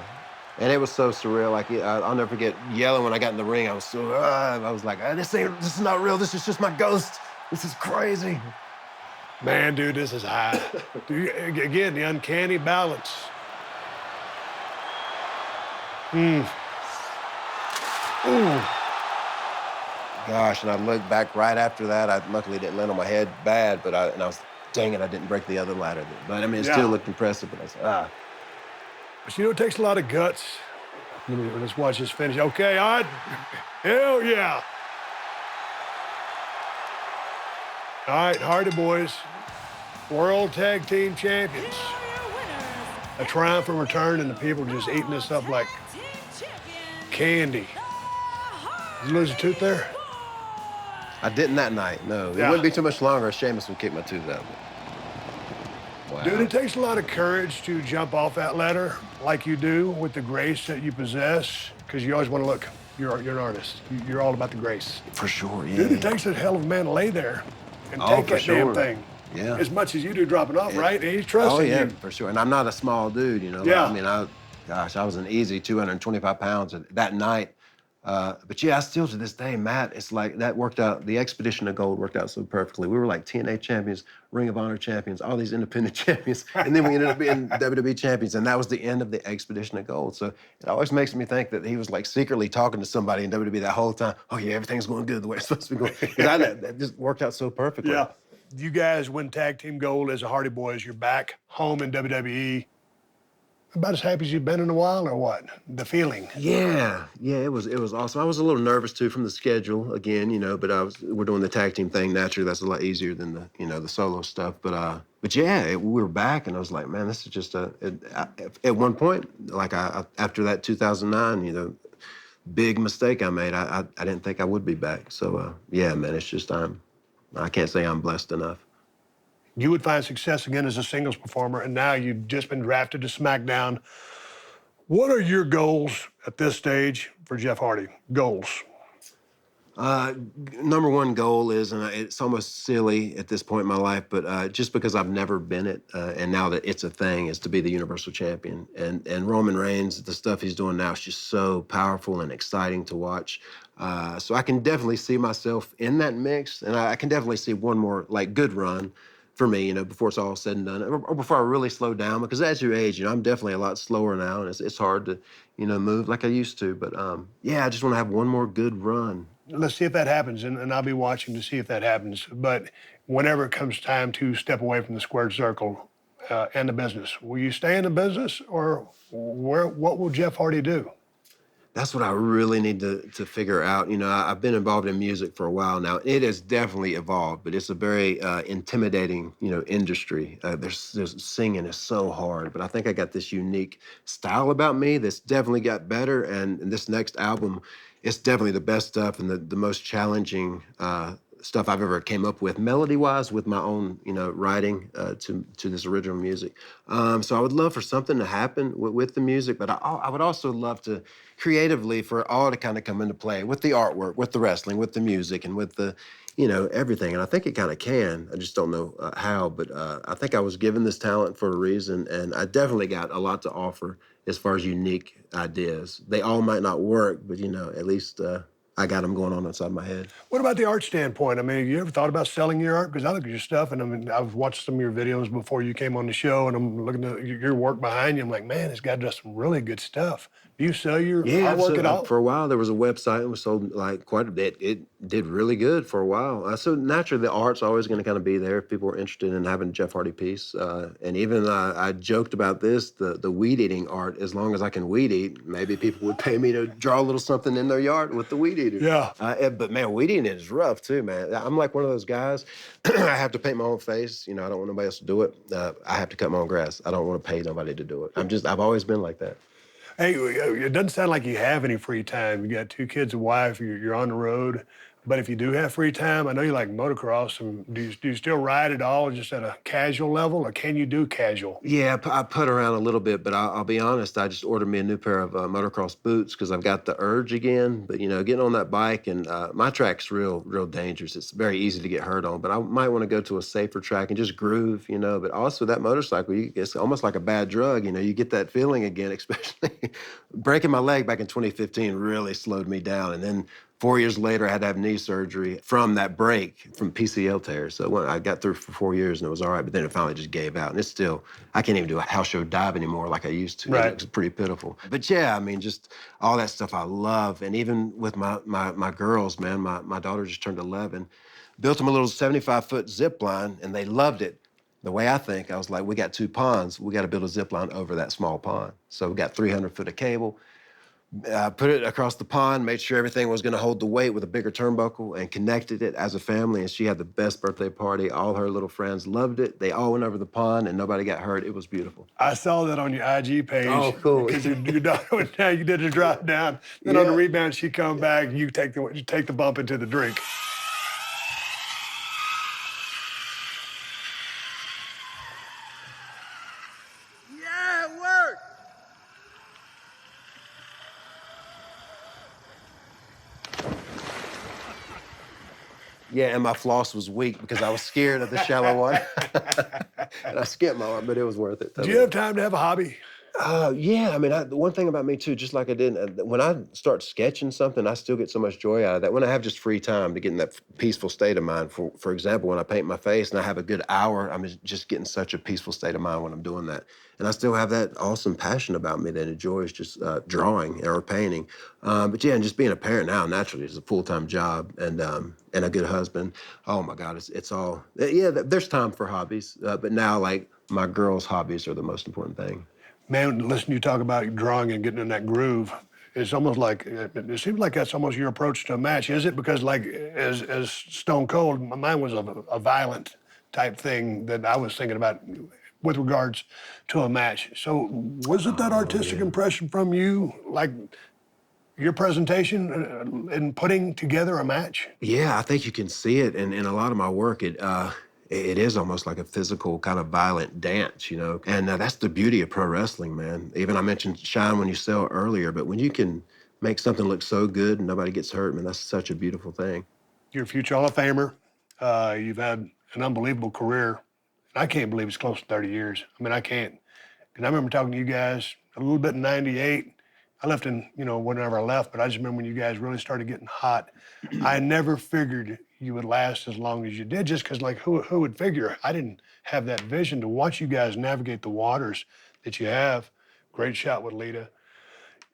and it was so surreal. Like I'll never forget yelling when I got in the ring. I was so I was like, this is not real. This is just my ghost. This is crazy. man, dude, this is high. Dude, again, the uncanny balance. Ooh. Gosh, and I looked back right after that. I luckily didn't land on my head bad, but I was, dang it, I didn't break the other ladder. But I mean, it Yeah. still looked impressive. But I was But you know, it takes a lot of guts. Let's watch this finish. Okay, all right. Hell yeah. All right, Hardy Boys, World Tag Team Champions. Here are your winners. A triumphant return, and the people just eating this up like Tag Team Champions, candy. the Did you lose a tooth there? I didn't that night. No, it Yeah. wouldn't be too much longer. Sheamus would kick my tooth out. Wow. Dude, it takes a lot of courage to jump off that ladder like you do with the grace that you possess, because you always want to look, you're an artist. You're all about the grace. For sure, yeah. Dude, it takes a hell of a man to lay there and Oh, take for that damn sure. thing. Yeah. As much as you do dropping off, right? And he's trusting Oh yeah, you. for sure. And I'm not a small dude, you know. Yeah. I mean, I was an easy 225 pounds that night. But yeah, I still to this day, Matt, it's like that worked out. The Expedition of Gold worked out so perfectly. We were like TNA champions, Ring of Honor champions, all these independent champions, and then we ended up being WWE champions, and that was the end of the Expedition of Gold. So it always makes me think that he was like secretly talking to somebody in WWE that whole time. Oh yeah, everything's going good the way it's supposed to be going. 'Cause that just worked out so perfectly. Yeah. You guys win tag team gold as the Hardy Boys. You're back home in WWE. About as happy as you've been in a while, or what? The feeling. Yeah, it was awesome. I was a little nervous too from the schedule again, you know, but we're doing the tag team thing naturally. That's a lot easier than the solo stuff. But yeah, we were back, and I was like, man, this is just at one point, like after that 2009, you know, big mistake I made. I didn't think I would be back. So yeah, man, it's just I can't say I'm blessed enough. You would find success again as a singles performer, and now you've just been drafted to SmackDown. What are your goals at this stage for Jeff Hardy? Goals. Number one goal is, and it's almost silly at this point in my life, but just because I've never been it, and now that it's a thing, is to be the Universal Champion. And Roman Reigns, the stuff he's doing now is just so powerful and exciting to watch. So I can definitely see myself in that mix, and I can definitely see one more like good run for me, you know, before it's all said and done, or before I really slow down. Because as you age, you know, I'm definitely a lot slower now, and it's hard to, you know, move like I used to. But yeah, I just want to have one more good run. Let's see if that happens, and I'll be watching to see if that happens. But whenever it comes time to step away from the squared circle and the business, will you stay in the business, or what will Jeff Hardy do? That's what I really need to figure out. You know, I've been involved in music for a while now. It has definitely evolved, but it's a very intimidating, you know, industry. There's singing is so hard, but I think I got this unique style about me that's definitely got better. And this next album, it's definitely the best stuff and the most challenging stuff I've ever came up with, melody-wise, with my own, you know, writing to this original music. So I would love for something to happen with the music, but I would also love to creatively for all to kind of come into play with the artwork, with the wrestling, with the music, and with the, you know, everything. And I think it kind of can. I just don't know how, but I think I was given this talent for a reason, and I definitely got a lot to offer as far as unique ideas. They all might not work, but, you know, at least I got them going on inside my head. What about the art standpoint? I mean, have you ever thought about selling your art? Because I look at your stuff, and I mean, I've watched some of your videos before you came on the show, and I'm looking at your work behind you. I'm like, man, this guy does some really good stuff. Do you sell your artwork at all? For a while, there was a website and we sold like quite a bit. It did really good for a while. So naturally, the art's always going to kind of be there if people are interested in having a Jeff Hardy piece. And even I joked about this, the weed eating art. As long as I can weed eat, maybe people would pay me to draw a little something in their yard with the weed eater. Yeah. But man, weed eating is rough too, man. I'm like one of those guys. I have to paint my own face. You know, I don't want nobody else to do it. I have to cut my own grass. I don't want to pay nobody to do it. I've always been like that. Hey, it doesn't sound like you have any free time. You got 2 kids, a wife, you're on the road. But if you do have free time, I know you like motocross. And do you still ride at all, just at a casual level, or can you do casual? Yeah, I put around a little bit, but I'll be honest. I just ordered me a new pair of motocross boots because I've got the urge again. But getting on that bike and my track's real dangerous. It's very easy to get hurt on. But I might want to go to a safer track and just groove, But also that motorcycle, it's almost like a bad drug. You get that feeling again. Especially breaking my leg back in 2015 really slowed me down, and then 4 years later, I had to have knee surgery from that break, from PCL tear. So I got through for 4 years and it was all right, but then it finally just gave out. And it's still, I can't even do a house show dive anymore like I used to. Right. It's pretty pitiful. But yeah, just all that stuff I love. And even with my girls, man, my daughter just turned 11, built them a little 75-foot zip line and they loved it. The way I think, I was like, we got 2 ponds. We got to build a zip line over that small pond. So we got 300 foot of cable. Put it across the pond, made sure everything was going to hold the weight with a bigger turnbuckle, and connected it as a family. And she had the best birthday party. All her little friends loved it. They all went over the pond, and nobody got hurt. It was beautiful. I saw that on your IG page. Oh, cool. Because your daughter went down, you did the drop down. Then on the rebound, she come back, you take the bump into the drink. Yeah, it worked. Yeah, and my floss was weak because I was scared of the shallow water. And I skipped my arm, but it was worth it. Do you have time to have a hobby? Yeah, the one thing about me too, just like I did, when I start sketching something, I still get so much joy out of that. When I have just free time to get in that peaceful state of mind, for example, when I paint my face and I have a good hour, I'm just getting such a peaceful state of mind when I'm doing that. And I still have that awesome passion about me that enjoys just drawing or painting. But yeah, and just being a parent now, naturally, is a full-time job and a good husband. Oh my God, it's all, yeah, there's time for hobbies. But now, like, my girls' hobbies are the most important thing. Man, listen to you talk about drawing and getting in that groove. It's almost like, it seems like that's almost your approach to a match. Is it? Because like, as Stone Cold, mine was a violent type thing that I was thinking about with regards to a match. So was it that artistic impression from you, like your presentation in putting together a match? Yeah, I think you can see it in a lot of my work. It is almost like a physical kind of violent dance, And that's the beauty of pro wrestling, man. Even I mentioned shine when you sell earlier, but when you can make something look so good and nobody gets hurt, man, that's such a beautiful thing. You're a future Hall of Famer. You've had an unbelievable career. And I can't believe it's close to 30 years. I can't. Because I remember talking to you guys a little bit in 98. I left in, whenever I left, but I just remember when you guys really started getting hot. I never figured you would last as long as you did, just because, like, who would figure? I didn't have that vision to watch you guys navigate the waters that you have. Great shot with Lita.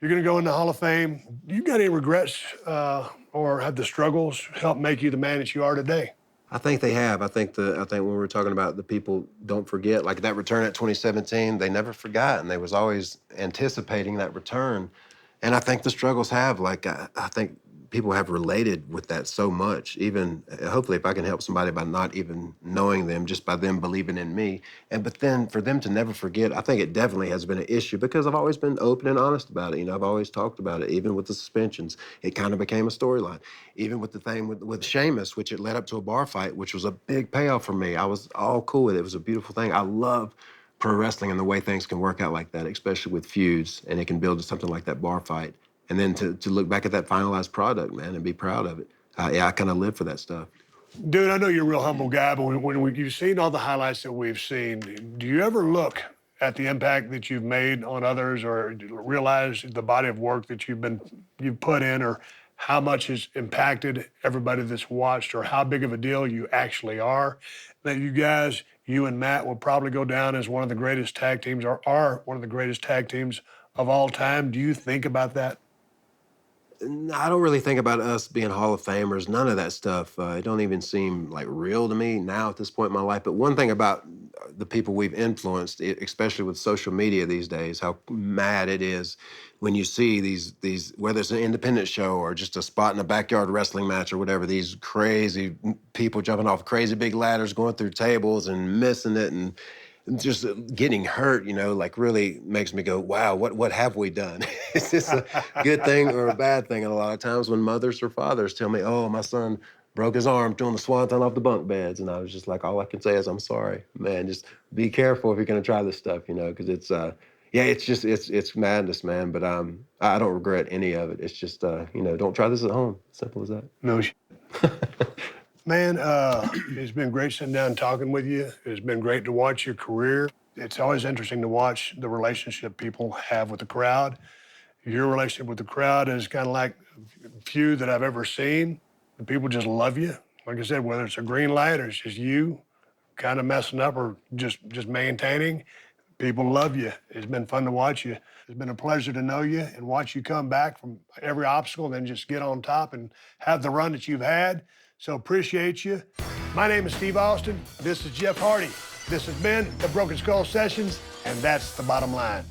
You're going to go in the Hall of Fame. You got any regrets or have the struggles helped make you the man that you are today? I think they have. I think when we're talking about the people don't forget, like that return at 2017, they never forgot, and they was always anticipating that return. And I think the struggles have, like, I think people have related with that so much. Even hopefully, if I can help somebody by not even knowing them, just by them believing in me, but then for them to never forget, I think it definitely has been an issue because I've always been open and honest about it. I've always talked about it. Even with the suspensions, it kind of became a storyline. Even with the thing with Sheamus, which it led up to a bar fight, which was a big payoff for me. I was all cool with it. It was a beautiful thing. I love pro wrestling and the way things can work out like that, especially with feuds, and it can build to something like that bar fight. And then to look back at that finalized product, man, and be proud of it. I kind of live for that stuff. Dude, I know you're a real humble guy, but when you've seen all the highlights that we've seen, do you ever look at the impact that you've made on others or realize the body of work that you've put in or how much has impacted everybody that's watched or how big of a deal you actually are? That you guys, you and Matt, will probably go down as one of the greatest tag teams or are one of the greatest tag teams of all time. Do you think about that? I don't really think about us being Hall of Famers, none of that stuff. It don't even seem like real to me now at this point in my life. But one thing about the people we've influenced, especially with social media these days, how mad it is when you see these whether it's an independent show or just a spot in a backyard wrestling match or whatever, these crazy people jumping off crazy big ladders, going through tables and missing it and just getting hurt, like really makes me go, wow, what have we done? it's just a good thing or a bad thing. And a lot of times when mothers or fathers tell me, oh, my son broke his arm doing the swanton off the bunk beds. And I was just like, all I can say is, I'm sorry, man. Just be careful if you're going to try this stuff, you know, because it's, yeah, it's madness, man. But I don't regret any of it. It's just, you know, don't try this at home. Simple as that. No shit. Man, it's been great sitting down and talking with you. It's been great to watch your career. It's always interesting to watch the relationship people have with the crowd. Your relationship with the crowd is kind of like few that I've ever seen. The people just love you. Like I said, whether it's a green light or it's just you kind of messing up or just maintaining, people love you. It's been fun to watch you. It's been a pleasure to know you and watch you come back from every obstacle and then just get on top and have the run that you've had. So appreciate you. My name is Steve Austin. This is Jeff Hardy. This has been the Broken Skull Sessions, and that's the bottom line.